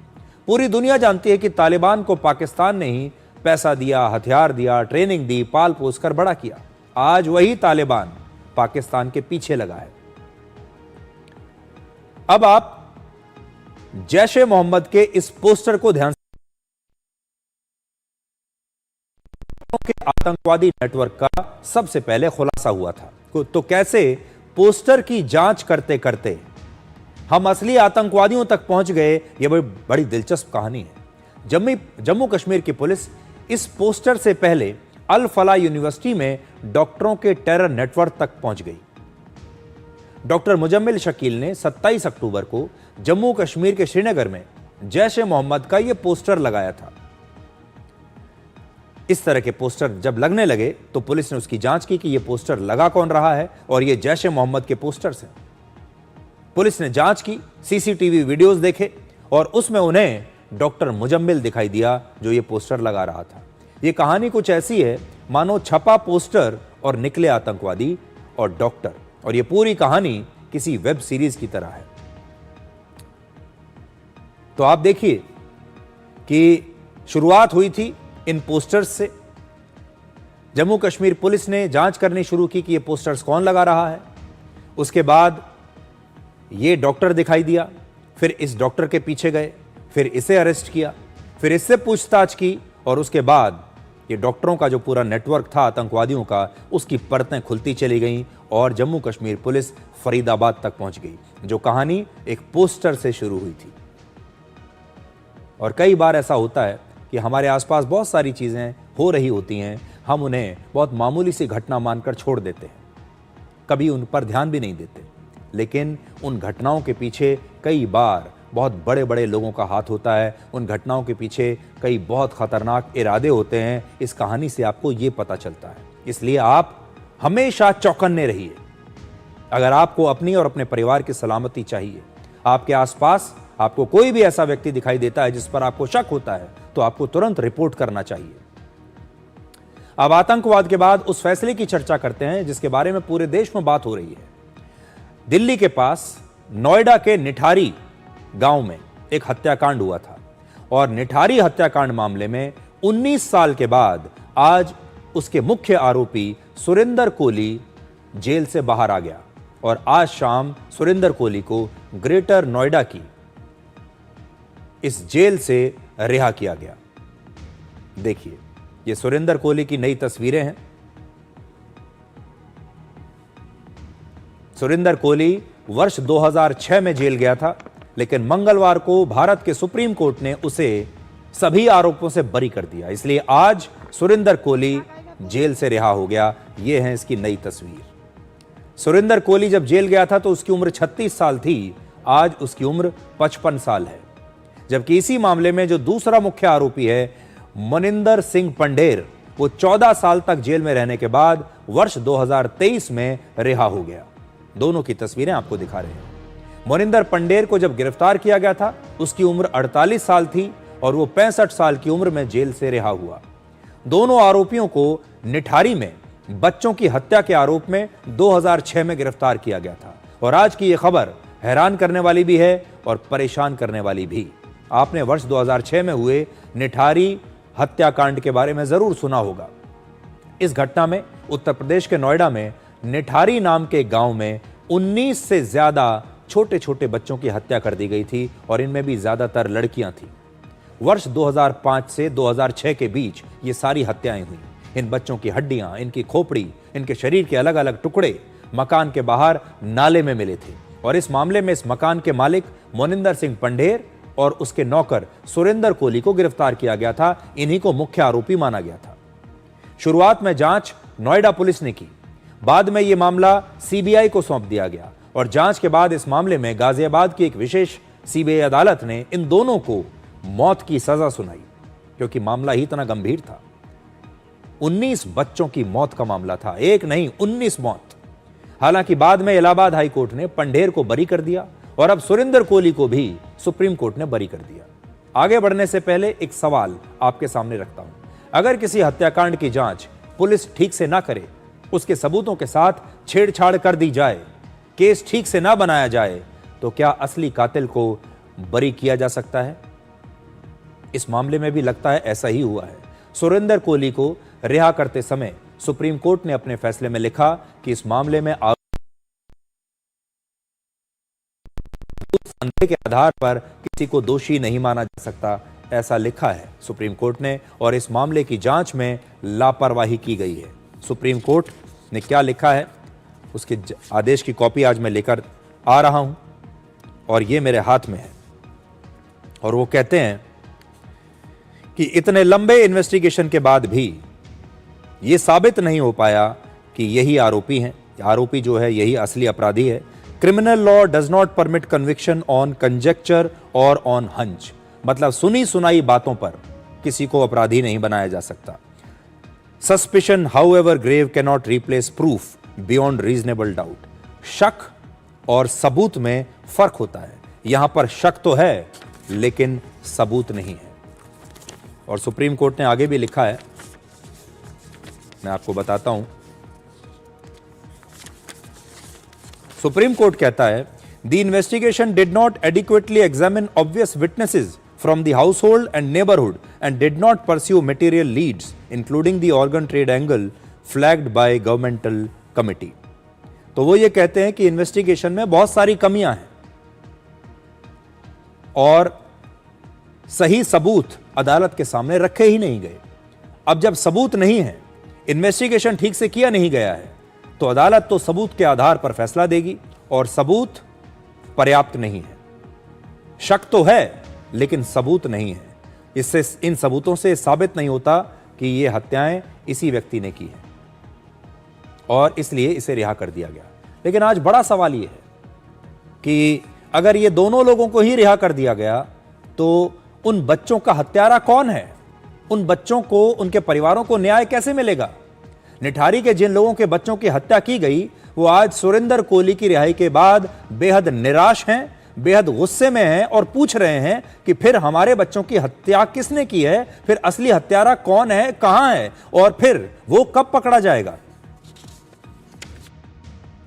C: पूरी दुनिया जानती है कि तालिबान को पाकिस्तान ने ही पैसा दिया, हथियार दिया, ट्रेनिंग दी, पाल पोस कर बड़ा किया। आज वही तालिबान पाकिस्तान के पीछे लगा है। अब आप जैश-ए-मोहम्मद के इस पोस्टर को ध्यान के आतंकवादी नेटवर्क का सबसे पहले खुलासा हुआ था। तो कैसे पोस्टर की जांच करते करते हम असली आतंकवादियों तक पहुंच गए, यह बड़ी दिलचस्प कहानी है। जम्मू कश्मीर की पुलिस इस पोस्टर से पहले अल फला यूनिवर्सिटी में डॉक्टरों के टेरर नेटवर्क तक पहुंच गई। डॉक्टर मुजम्मिल शकील ने 27 अक्टूबर को जम्मू कश्मीर के श्रीनगर में जैश-ए-मोहम्मद का यह पोस्टर लगाया था। इस तरह के पोस्टर जब लगने लगे तो पुलिस ने उसकी जांच की कि यह पोस्टर लगा कौन रहा है और यह जैश-ए-मोहम्मद के पोस्टर्स हैं। पुलिस ने जांच की, सीसीटीवी वीडियोस देखे और उसमें उन्हें डॉक्टर मुजम्मिल दिखाई दिया जो ये पोस्टर लगा रहा था। ये कहानी कुछ ऐसी है मानो छपा पोस्टर और निकले आतंकवादी और डॉक्टर, और ये पूरी कहानी किसी वेब सीरीज की तरह है। तो आप देखिए कि शुरुआत हुई थी इन पोस्टर्स से। जम्मू कश्मीर पुलिस ने जांच करनी शुरू की कि ये पोस्टर्स कौन लगा रहा है। उसके बाद ये डॉक्टर दिखाई दिया, फिर इस डॉक्टर के पीछे गए, फिर इसे अरेस्ट किया, फिर इससे पूछताछ की और उसके बाद ये डॉक्टरों का जो पूरा नेटवर्क था आतंकवादियों का, उसकी परतें खुलती चली गईं और जम्मू कश्मीर पुलिस फरीदाबाद तक पहुंच गई। जो कहानी एक पोस्टर से शुरू हुई थी। और कई बार ऐसा होता है कि हमारे आसपास बहुत सारी चीज़ें हो रही होती हैं, हम उन्हें बहुत मामूली सी घटना मानकर छोड़ देते हैं, कभी उन पर ध्यान भी नहीं देते, लेकिन उन घटनाओं के पीछे कई बार बहुत बड़े बड़े लोगों का हाथ होता है। उन घटनाओं के पीछे कई बहुत खतरनाक इरादे होते हैं। इस कहानी से आपको ये पता चलता है। इसलिए आप हमेशा चौकन्ने रहिए। अगर आपको अपनी और अपने परिवार की सलामती चाहिए, आपके आसपास आपको कोई भी ऐसा व्यक्ति दिखाई देता है जिस पर आपको शक होता है, तो आपको तुरंत रिपोर्ट करना चाहिए। अब आतंकवाद के बाद उस फैसले की चर्चा करते हैं जिसके बारे में पूरे देश में बात हो रही है। दिल्ली के पास नोएडा के निठारी गांव में एक हत्याकांड हुआ था और निठारी हत्याकांड मामले में 19 साल के बाद आज उसके मुख्य आरोपी सुरेंदर कोहली जेल से बाहर आ गया और आज शाम सुरेंदर कोहली को ग्रेटर नोएडा की इस जेल से रिहा किया गया। देखिए, ये सुरेंदर कोहली की नई तस्वीरें हैं। सुरेंदर कोहली वर्ष 2006 में जेल गया था, लेकिन मंगलवार को भारत के सुप्रीम कोर्ट ने उसे सभी आरोपों से बरी कर दिया। इसलिए आज सुरेंदर कोहली जेल से रिहा हो गया। यह है इसकी नई तस्वीर। सुरेंदर कोहली जब जेल गया था तो उसकी उम्र 36 साल थी, आज उसकी उम्र 55 साल है। जबकि इसी मामले में जो दूसरा मुख्य आरोपी है मनिंदर सिंह पंडेर, वो 14 साल तक जेल में रहने के बाद वर्ष 2023 में रिहा हो गया। दोनों की तस्वीरें आपको दिखा रहे हैं। मोनिंदर पंडेर को जब गिरफ्तार किया गया था उसकी उम्र 48 साल थी और वो 65 साल की उम्र में जेल से रिहा हुआ। दोनों आरोपियों को निठारी में बच्चों की हत्या के आरोप में 2006 में गिरफ्तार किया गया था। और आज की यह खबर हैरान करने वाली भी है और परेशान करने वाली भी। आपने वर्ष 2006 में हुए निठारी हत्याकांड के बारे में जरूर सुना होगा। इस घटना में उत्तर प्रदेश के नोएडा में निठारी नाम के गांव में 19 से ज्यादा छोटे छोटे बच्चों की हत्या कर दी गई थी और इनमें भी ज्यादातर लड़कियां थीं। वर्ष 2005 से 2006 के बीच ये सारी हत्याएं हुई। इन बच्चों की हड्डियां, इनकी खोपड़ी, इनके शरीर के अलग अलग टुकड़े मकान के बाहर नाले में मिले थे। और इस मामले में इस मकान के मालिक मोनिंदर सिंह पंडेर और उसके नौकर सुरेंद्र कोहली को गिरफ्तार किया गया था। इन्हीं को मुख्य आरोपी माना गया था। शुरुआत में जांच नोएडा पुलिस ने की, बाद में यह मामला सीबीआई को सौंप दिया गया और जांच के बाद इस मामले में गाजियाबाद की एक विशेष सीबीआई अदालत ने इन दोनों को मौत की सजा सुनाई, क्योंकि मामला ही इतना गंभीर था। 19 बच्चों की मौत का मामला था, एक नहीं 19 मौत। हालांकि बाद में इलाहाबाद हाई कोर्ट ने पंडेर को बरी कर दिया और अब सुरेंद्र कोहली को भी सुप्रीम कोर्ट ने बरी कर दिया। आगे बढ़ने से पहले एक सवाल आपके सामने रखता हूं। अगर किसी हत्याकांड की जांच पुलिस ठीक से ना करे, उसके सबूतों के साथ छेड़छाड़ कर दी जाए, केस ठीक से ना बनाया जाए, तो क्या असली कातिल को बरी किया जा सकता है? इस मामले में भी लगता है ऐसा ही हुआ है। सुरेंद्र कोहली को रिहा करते समय सुप्रीम कोर्ट ने अपने फैसले में लिखा कि इस मामले में संदेह के आधार पर किसी को दोषी नहीं माना जा सकता, ऐसा लिखा है सुप्रीम कोर्ट ने। और इस मामले की जांच में लापरवाही की गई है। सुप्रीम कोर्ट ने क्या लिखा है उसके आदेश की कॉपी आज मैं लेकर आ रहा हूं और ये मेरे हाथ में है। और वो कहते हैं कि इतने लंबे इन्वेस्टिगेशन के बाद भी ये साबित नहीं हो पाया कि यही आरोपी हैं। आरोपी जो है यही असली अपराधी है। Criminal law does not permit conviction on conjecture और ऑन हंच, मतलब सुनी सुनाई बातों पर किसी को अपराधी नहीं बनाया जा सकता। Suspicion however grave can not replace proof beyond reasonable doubt. शक और सबूत में फर्क होता है। यहां पर शक तो है लेकिन सबूत नहीं है। और सुप्रीम कोर्ट ने आगे भी लिखा है, मैं आपको बताता हूं। सुप्रीम कोर्ट कहता है the investigation did not adequately examine obvious witnesses from the household and neighbourhood and did not pursue material leads including the organ trade angle flagged by governmental committee. तो वो ये कहते हैं कि इन्वेस्टिगेशन में बहुत सारी कमियां हैं और सही सबूत अदालत के सामने रखे ही नहीं गए। अब जब सबूत नहीं है, इन्वेस्टिगेशन ठीक से किया नहीं गया है, तो अदालत तो सबूत के आधार पर फैसला देगी और सबूत पर्याप्त नहीं है। शक तो है लेकिन सबूत नहीं है। इससे इन सबूतों से साबित नहीं होता कि ये हत्याएं इसी व्यक्ति ने की है और इसलिए इसे रिहा कर दिया गया। लेकिन आज बड़ा सवाल यह है कि अगर ये दोनों लोगों को ही रिहा कर दिया गया तो उन बच्चों का हत्यारा कौन है? उन बच्चों को, उनके परिवारों को न्याय कैसे मिलेगा? निठारी के जिन लोगों के बच्चों की हत्या की गई वो आज सुरेंद्र कोहली की रिहाई के बाद बेहद निराश हैं, बेहद गुस्से में हैं और पूछ रहे हैं कि फिर हमारे बच्चों की हत्या किसने की है, फिर असली हत्यारा कौन है, कहां है और फिर वो कब पकड़ा जाएगा?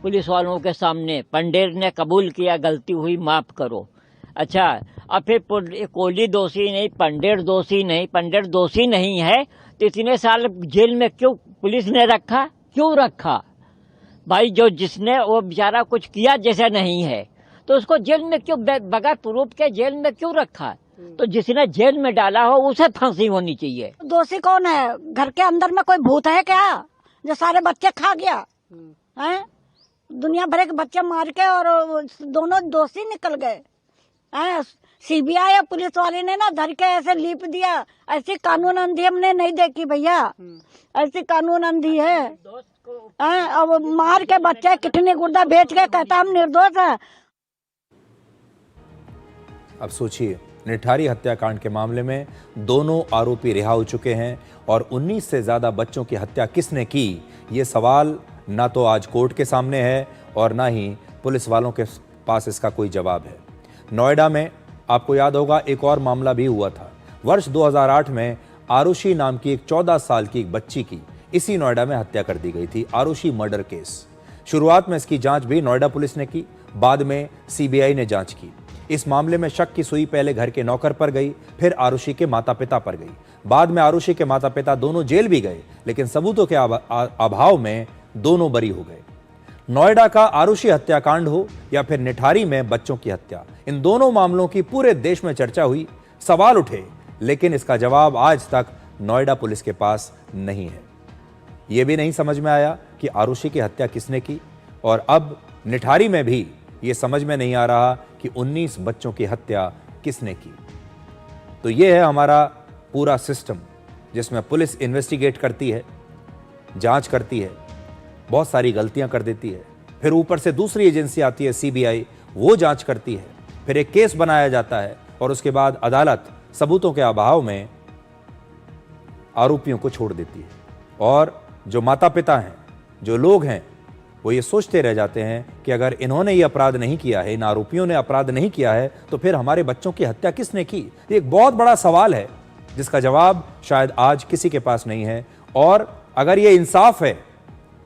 I: पुलिस वालों के सामने पंडेर ने कबूल किया गलती हुई, माफ करो। अच्छा, अब फिर कोहली दोषी नहीं, पंडेर दोषी नहीं, पंडेर दोषी नहीं है तो इतने साल जेल में क्यों पुलिस ने रखा? क्यों रखा भाई? जो जिसने वो बेचारा कुछ किया जैसे नहीं है तो उसको जेल में क्यों, बगैर प्रूफ के जेल में क्यों रखा? तो जिसने जेल में डाला हो उसे फांसी होनी चाहिए।
J: दोषी कौन है? घर के अंदर में कोई भूत है क्या जो सारे बच्चे खा गया है? दुनिया भर के बच्चे मार के और दोनों दोषी निकल गए। सीबीआई या पुलिस वाले ने ना धर के ऐसे लीप दिया। ऐसी कानून अंधी हमने नहीं देखी भैया, ऐसी कानून अंधी है। अब मार के बच्चे कितने गुर्दा बेच के कहता हम निर्दोष है।
C: अब सोचिए निठारी हत्याकांड के मामले में दोनों आरोपी रिहा हो चुके हैं और 19 से ज्यादा बच्चों की हत्या किसने की, ये सवाल ना तो आज कोर्ट के सामने है और ना ही पुलिस वालों के पास इसका कोई जवाब है। नोएडा में आपको याद होगा एक और मामला भी हुआ था। वर्ष 2008 में आरुषि नाम की एक 14 साल की एक बच्ची की इसी नोएडा में हत्या कर दी गई थी, आरुषि मर्डर केस। शुरुआत में इसकी जांच भी नोएडा पुलिस ने की, बाद में सीबीआई ने जांच की। इस मामले में शक की सुई पहले घर के नौकर पर गई, फिर आरुषि के माता पिता पर गई। बाद में आरुषि के माता पिता दोनों जेल भी गए, लेकिन सबूतों के अभाव में दोनों बरी हो गए। नोएडा का आरुषि हत्याकांड हो या फिर निठारी में बच्चों की हत्या, इन दोनों मामलों की पूरे देश में चर्चा हुई, सवाल उठे, लेकिन इसका जवाब आज तक नोएडा पुलिस के पास नहीं है। यह भी नहीं समझ में आया कि आरुषि की हत्या किसने की, और अब निठारी में भी यह समझ में नहीं आ रहा कि 19 बच्चों की हत्या किसने की। तो यह है हमारा पूरा सिस्टम, जिसमें पुलिस इन्वेस्टिगेट करती है, जांच करती है, बहुत सारी गलतियां कर देती है, फिर ऊपर से दूसरी एजेंसी आती है सीबीआई, वो जांच करती है, फिर एक केस बनाया जाता है और उसके बाद अदालत सबूतों के अभाव में आरोपियों को छोड़ देती है। और जो माता पिता हैं, जो लोग हैं, वो ये सोचते रह जाते हैं कि अगर इन्होंने ये अपराध नहीं किया है, इन आरोपियों ने अपराध नहीं किया है, तो फिर हमारे बच्चों की हत्या किसने की। ये एक बहुत बड़ा सवाल है जिसका जवाब शायद आज किसी के पास नहीं है। और अगर ये इंसाफ है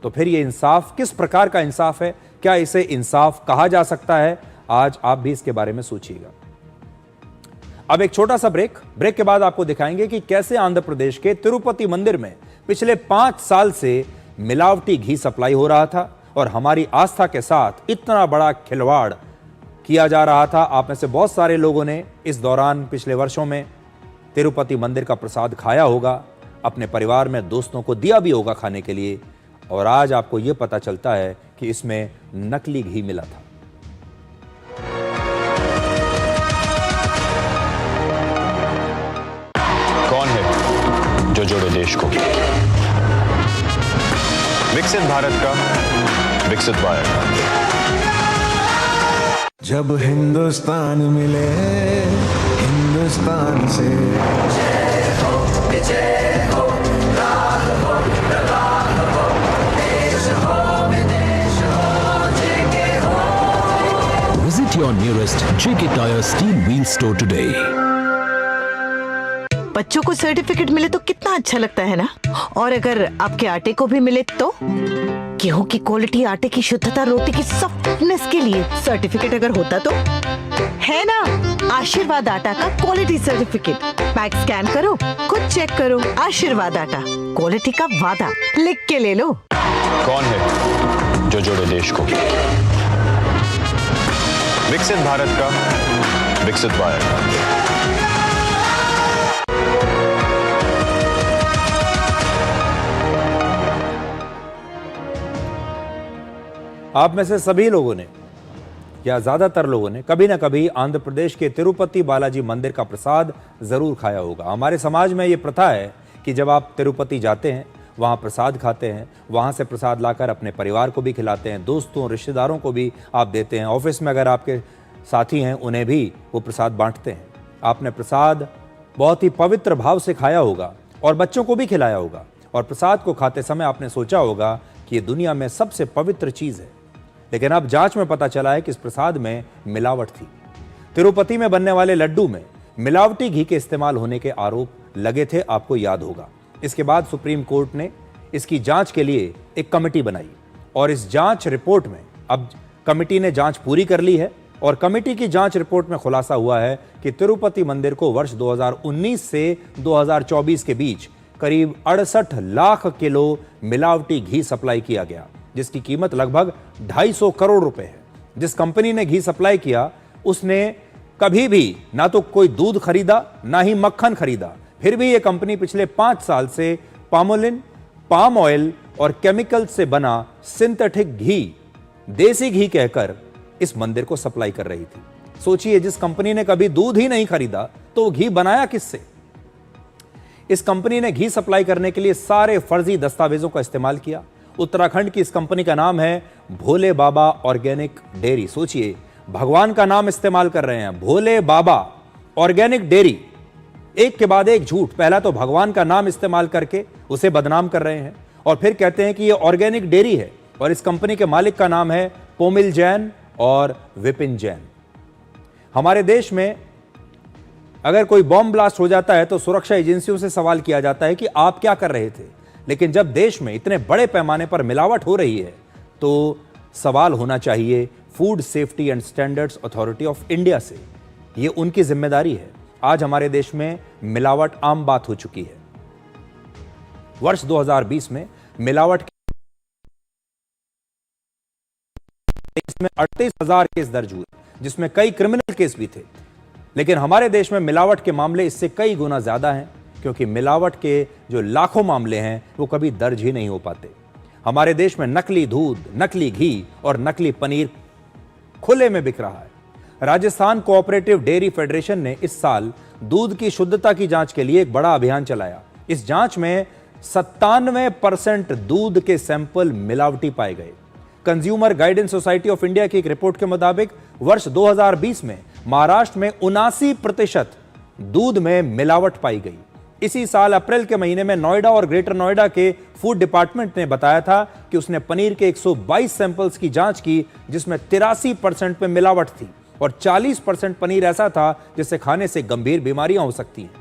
C: तो फिर ये इंसाफ किस प्रकार का इंसाफ है, क्या इसे इंसाफ कहा जा सकता है? आज आप भी इसके बारे में सोचिएगा। अब एक छोटा सा ब्रेक के बाद आपको दिखाएंगे कि कैसे आंध्र प्रदेश के तिरुपति मंदिर में पिछले 5 साल से मिलावटी घी सप्लाई हो रहा था और हमारी आस्था के साथ इतना बड़ा खिलवाड़ किया जा रहा था। आप में से बहुत सारे लोगों ने इस दौरान पिछले वर्षों में तिरुपति मंदिर का प्रसाद खाया होगा, अपने परिवार में दोस्तों को दिया भी होगा खाने के लिए, और आज आपको यह पता चलता है कि इसमें नकली घी मिला था।
K: कौन है जो जोड़े देश को? विकसित भारत का विकसित वायर।
L: जब हिंदुस्तान मिले हिंदुस्तान से, जय हो विजय हो, राग हो प्रभात हो, देश हो विदेश हो, जेके हो।
M: Visit your nearest JK Tyre Steel Wheel Store today.
A: बच्चों को सर्टिफिकेट मिले तो कितना अच्छा लगता है ना। और अगर आपके आटे को भी मिले तो गेहूं की क्वालिटी, आटे की शुद्धता, रोटी की सॉफ्टनेस के लिए सर्टिफिकेट अगर होता तो है ना। आशीर्वाद आटा का क्वालिटी सर्टिफिकेट, पैक स्कैन करो, खुद चेक करो। आशीर्वाद आटा, क्वालिटी का वादा, लिख के ले लो।
K: कौन है जो जोड़े देश को? विकसित भारत का विकसित वायर।
C: आप में से सभी लोगों ने या ज्यादातर लोगों ने कभी ना कभी आंध्र प्रदेश के तिरुपति बालाजी मंदिर का प्रसाद जरूर खाया होगा। हमारे समाज में ये प्रथा है कि जब आप तिरुपति जाते हैं, वहाँ प्रसाद खाते हैं, वहाँ से प्रसाद लाकर अपने परिवार को भी खिलाते हैं, दोस्तों रिश्तेदारों को भी आप देते हैं, ऑफिस में अगर आपके साथी हैं उन्हें भी वो प्रसाद बांटते हैं। आपने प्रसाद बहुत ही पवित्र भाव से खाया होगा और बच्चों को भी खिलाया होगा, और प्रसाद को खाते समय आपने सोचा होगा कि ये दुनिया में सबसे पवित्र चीज़ है। लेकिन अब जांच में पता चला है कि इस प्रसाद में मिलावट थी। तिरुपति में बनने वाले लड्डू में मिलावटी घी के इस्तेमाल होने के आरोप लगे थे, आपको याद होगा। इसके बाद सुप्रीम कोर्ट ने इसकी जांच के लिए एक कमेटी बनाई और इस जांच रिपोर्ट में अब कमेटी ने जांच पूरी कर ली है और कमेटी की जांच रिपोर्ट में खुलासा हुआ है कि तिरुपति मंदिर को वर्ष 2019 से 2024 के बीच करीब 68 लाख किलो मिलावटी घी सप्लाई किया गया, जिसकी कीमत लगभग 250 करोड़ रुपए है। जिस कंपनी ने घी सप्लाई किया उसने कभी भी ना तो कोई दूध खरीदा ना ही मक्खन खरीदा, फिर भी यह कंपनी पिछले 5 साल से पामोलिन, पाम ऑयल और केमिकल से बना सिंथेटिक घी, देसी घी कहकर इस मंदिर को सप्लाई कर रही थी। सोचिए, जिस कंपनी ने कभी दूध ही नहीं खरीदा तो घी बनाया किससे? इस कंपनी ने घी सप्लाई करने के लिए सारे फर्जी दस्तावेजों का इस्तेमाल किया। उत्तराखंड की इस कंपनी का नाम है भोले बाबा ऑर्गेनिक डेयरी। सोचिए, भगवान का नाम इस्तेमाल कर रहे हैं, भोले बाबा, ऑर्गेनिक डेयरी, एक के बाद एक झूठ। पहला तो भगवान का नाम इस्तेमाल करके उसे बदनाम कर रहे हैं और फिर कहते हैं कि यह ऑर्गेनिक डेयरी है और इस कंपनी के मालिक का नाम है पोमिल जैन और विपिन जैन। हमारे देश में अगर कोई बॉम्ब ब्लास्ट हो जाता है तो सुरक्षा एजेंसियों से सवाल किया जाता है कि आप क्या कर रहे थे, लेकिन जब देश में इतने बड़े पैमाने पर मिलावट हो रही है तो सवाल होना चाहिए food safety and standards authority of India से। यह उनकी जिम्मेदारी है। आज हमारे देश में मिलावट आम बात हो चुकी है। वर्ष 2020 में मिलावट इसमें 38,000 केस दर्ज हुए, जिसमें कई क्रिमिनल केस भी थे। लेकिन हमारे देश में मिलावट के मामले इससे कई गुना ज्यादा हैं, क्योंकि मिलावट के जो लाखों मामले हैं वो कभी दर्ज ही नहीं हो पाते। हमारे देश में नकली दूध, नकली घी और नकली पनीर खुले में बिक रहा है। राजस्थान कोऑपरेटिव डेयरी फेडरेशन ने इस साल दूध की शुद्धता की जांच के लिए एक बड़ा अभियान चलाया। इस जांच में 97% दूध के सैंपल मिलावटी पाए गए। Consumer guidance society of India की एक रिपोर्ट के मुताबिक वर्ष 2020 में महाराष्ट्र में 79% दूध में मिलावट पाई गई। इसी साल अप्रैल के महीने में नोएडा और ग्रेटर नोएडा के फूड डिपार्टमेंट ने बताया था कि उसने पनीर के 122 सैंपल्स की जांच की, जिसमें 83% पे मिलावट थी और 40% पनीर ऐसा था जिसे खाने से गंभीर बीमारियां हो सकती हैं।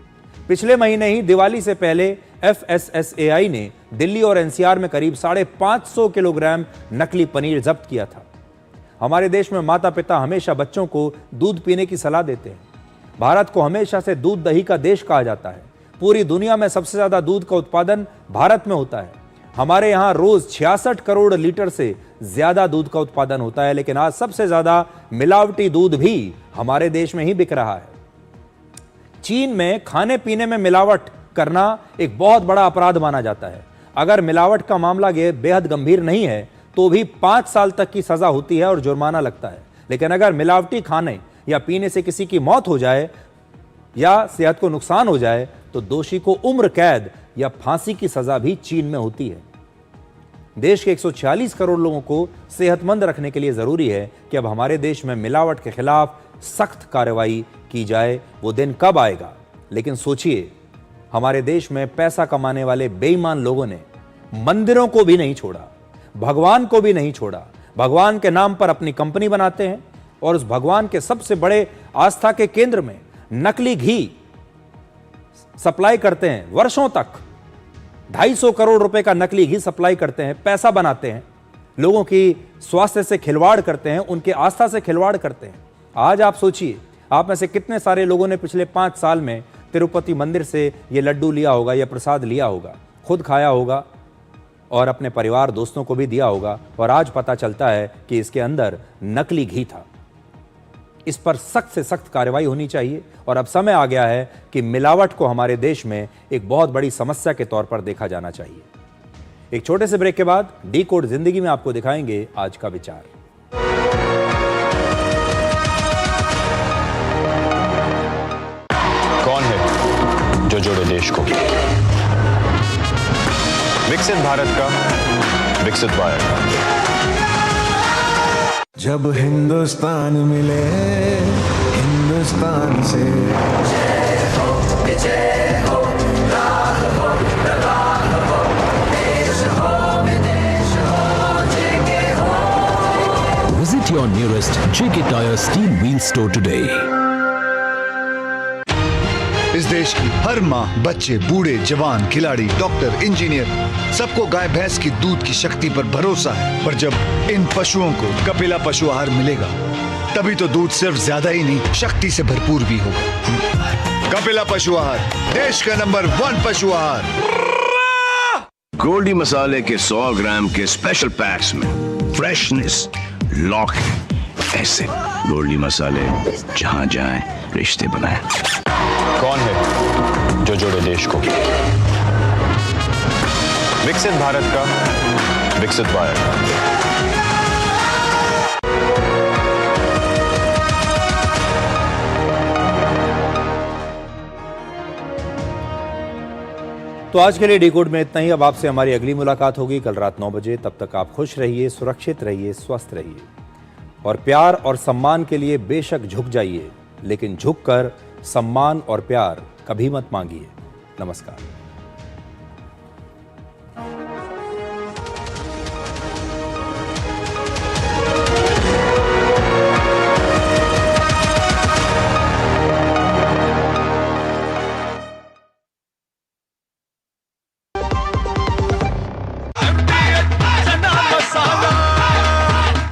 C: पिछले महीने ही दिवाली से पहले FSSAI ने दिल्ली और NCR में करीब 550 किलोग्राम नकली पनीर जब्त किया था। हमारे देश में माता पिता हमेशा बच्चों को दूध पीने की सलाह देते हैं। भारत को हमेशा से दूध दही का देश कहा जाता है। पूरी दुनिया में सबसे ज्यादा दूध का उत्पादन भारत में होता है। हमारे यहाँ रोज 66 करोड़ लीटर से ज्यादा दूध का उत्पादन होता है, लेकिन आज सबसे ज्यादा मिलावटी दूध भी हमारे देश में ही बिक रहा है। चीन में खाने पीने में मिलावट करना एक बहुत बड़ा अपराध माना जाता है। अगर मिलावट का मामला बेहद गंभीर नहीं है तो भी 5 साल तक की सजा होती है और जुर्माना लगता है। लेकिन अगर मिलावटी खाने या पीने से किसी की मौत हो जाए या सेहत को नुकसान हो जाए तो दोषी को उम्र कैद या फांसी की सजा भी चीन में होती है। देश के 146 करोड़ लोगों को सेहतमंद रखने के लिए जरूरी है कि अब हमारे देश में मिलावट के खिलाफ सख्त कार्रवाई की जाए। वो दिन कब आएगा? लेकिन सोचिए, हमारे देश में पैसा कमाने वाले बेईमान लोगों ने मंदिरों को भी नहीं छोड़ा, भगवान को भी नहीं छोड़ा। भगवान के नाम पर अपनी कंपनी बनाते हैं और उस भगवान के सबसे बड़े आस्था के केंद्र में नकली घी सप्लाई करते हैं। वर्षों तक 250 करोड़ रुपए का नकली घी सप्लाई करते हैं, पैसा बनाते हैं, लोगों की स्वास्थ्य से खिलवाड़ करते हैं, उनके आस्था से खिलवाड़ करते हैं। आज आप सोचिए, आप में से कितने सारे लोगों ने पिछले 5 साल में तिरुपति मंदिर से ये लड्डू लिया होगा या प्रसाद लिया होगा, खुद खाया होगा और अपने परिवार दोस्तों को भी दिया होगा, और आज पता चलता है कि इसके अंदर नकली घी था। इस पर सख्त से सख्त कार्रवाई होनी चाहिए और अब समय आ गया है कि मिलावट को हमारे देश में एक बहुत बड़ी समस्या के तौर पर देखा जाना चाहिए। एक छोटे से ब्रेक के बाद डिकोड जिंदगी में आपको दिखाएंगे आज का विचार।
K: कौन है जो जोड़े देश को? विकसित भारत का विकसित वायर का।
L: जब हिंदुस्तान मिले हिंदुस्तान से, जय हो विजय हो, राग हो प्रभाग हो, देश हो विदेश हो, जेके हो।
M: Visit your nearest JK Tyre Steel Wheel Store today.
N: इस देश की हर माँ, बच्चे, बूढ़े, जवान, खिलाड़ी, डॉक्टर, इंजीनियर, सबको गाय भैंस की दूध की शक्ति पर भरोसा है। पर जब इन पशुओं को कपिला पशु आहार मिलेगा, तभी तो दूध सिर्फ ज्यादा ही नहीं, शक्ति से भरपूर भी होगा। कपिला पशु आहार, देश का नंबर 1 पशु आहार।
O: गोल्डी मसाले के 100 ग्राम के स्पेशल पैक्स में फ्रेशनेस लॉक है। ऐसे गोल्डी मसाले जहां जाएं रिश्ते बनाएं।
K: कौन है जो जोड़े देश को? विकसित भारत का विकसित वायर का।
C: तो आज के लिए डिकोड में इतना ही। अब आपसे हमारी अगली मुलाकात होगी कल रात 9 बजे। तब तक आप खुश रहिए, सुरक्षित रहिए, स्वस्थ रहिए और प्यार और सम्मान के लिए बेशक झुक जाइए, लेकिन झुककर सम्मान और प्यार कभी मत मांगिए। नमस्कार।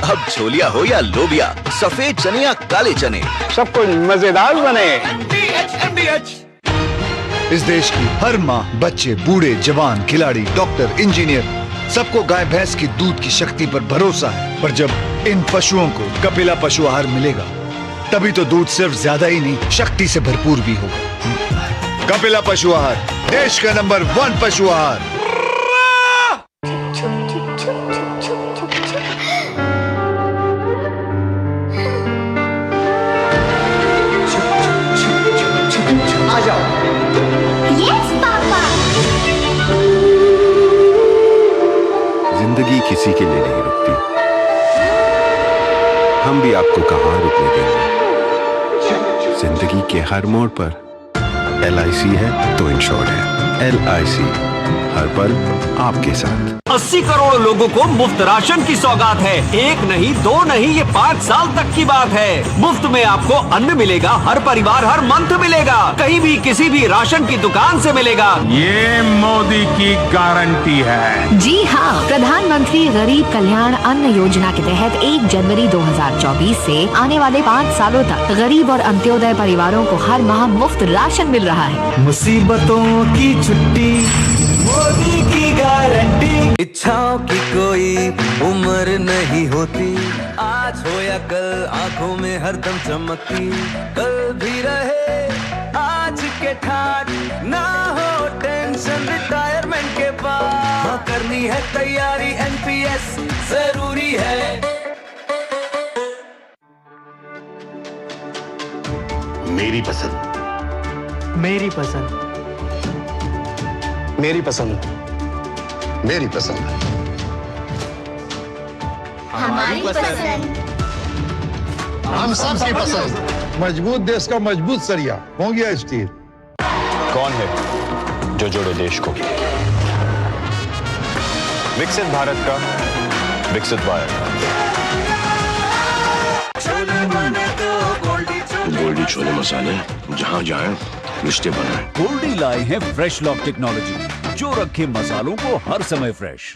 P: अब छोलिया हो या लोबिया, सफेद चने या काले चने, सब कुछ मजेदार बने।
N: इस देश की हर माँ, बच्चे, बूढ़े, जवान, खिलाड़ी, डॉक्टर, इंजीनियर, सबको गाय भैंस की दूध की शक्ति पर भरोसा है। पर जब इन पशुओं को कपिला पशु आहार मिलेगा, तभी तो दूध सिर्फ ज्यादा ही नहीं, शक्ति से भरपूर भी होगा। कपिला पशु आहार, देश का नंबर 1 पशु आहार।
L: आ जाओ। Yes papa.
Q: जिंदगी किसी के लिए नहीं रुकती, हम भी आपको कहाँ रुकने देंगे। जिंदगी के हर मोड़ पर LIC है तो इंश्योर्ड है। LIC, हर पल आपके साथ।
R: 80 करोड़ लोगों को मुफ्त राशन की सौगात है। 1 नहीं 2 नहीं, ये 5 साल तक की बात है। मुफ्त में आपको अन्न मिलेगा, हर परिवार हर मंथ मिलेगा, कहीं भी किसी भी राशन की दुकान से मिलेगा।
S: ये मोदी की गारंटी है।
T: जी हाँ, प्रधानमंत्री गरीब कल्याण अन्न योजना के तहत 1 जनवरी 2024 से आने वाले 5 सालों तक गरीब और अंत्योदय परिवारों को हर माह मुफ्त राशन मिल रहा है।
L: मुसीबतों की छुट्टी, मोदी की गारंटी। इच्छाओं की कोई उम्र नहीं होती, आज हो या कल आंखों में हरदम चमकती। कल भी रहे आज के ठाट, ना हो टेंशन रिटायरमेंट के बाद। हाँ, करनी है तैयारी, NPS जरूरी है।
U: मेरी पसंद,
V: मेरी पसंद,
U: मेरी पसंद, मेरी पसंद,
L: हमारी पसंद,
U: हम सबकी पसंद।
N: मजबूत देश का मजबूत सरिया मोंगिया स्टील।
K: कौन है जो जोड़े देश को? विकसित भारत का विकसित वायर।
O: गोल्डी छोले मसाले, जहाँ जाएं रिश्ते बनाएं।
M: गोल्डी लाए हैं फ्रेश लॉक टेक्नोलॉजी, जो रखे मसालों को हर समय फ्रेश।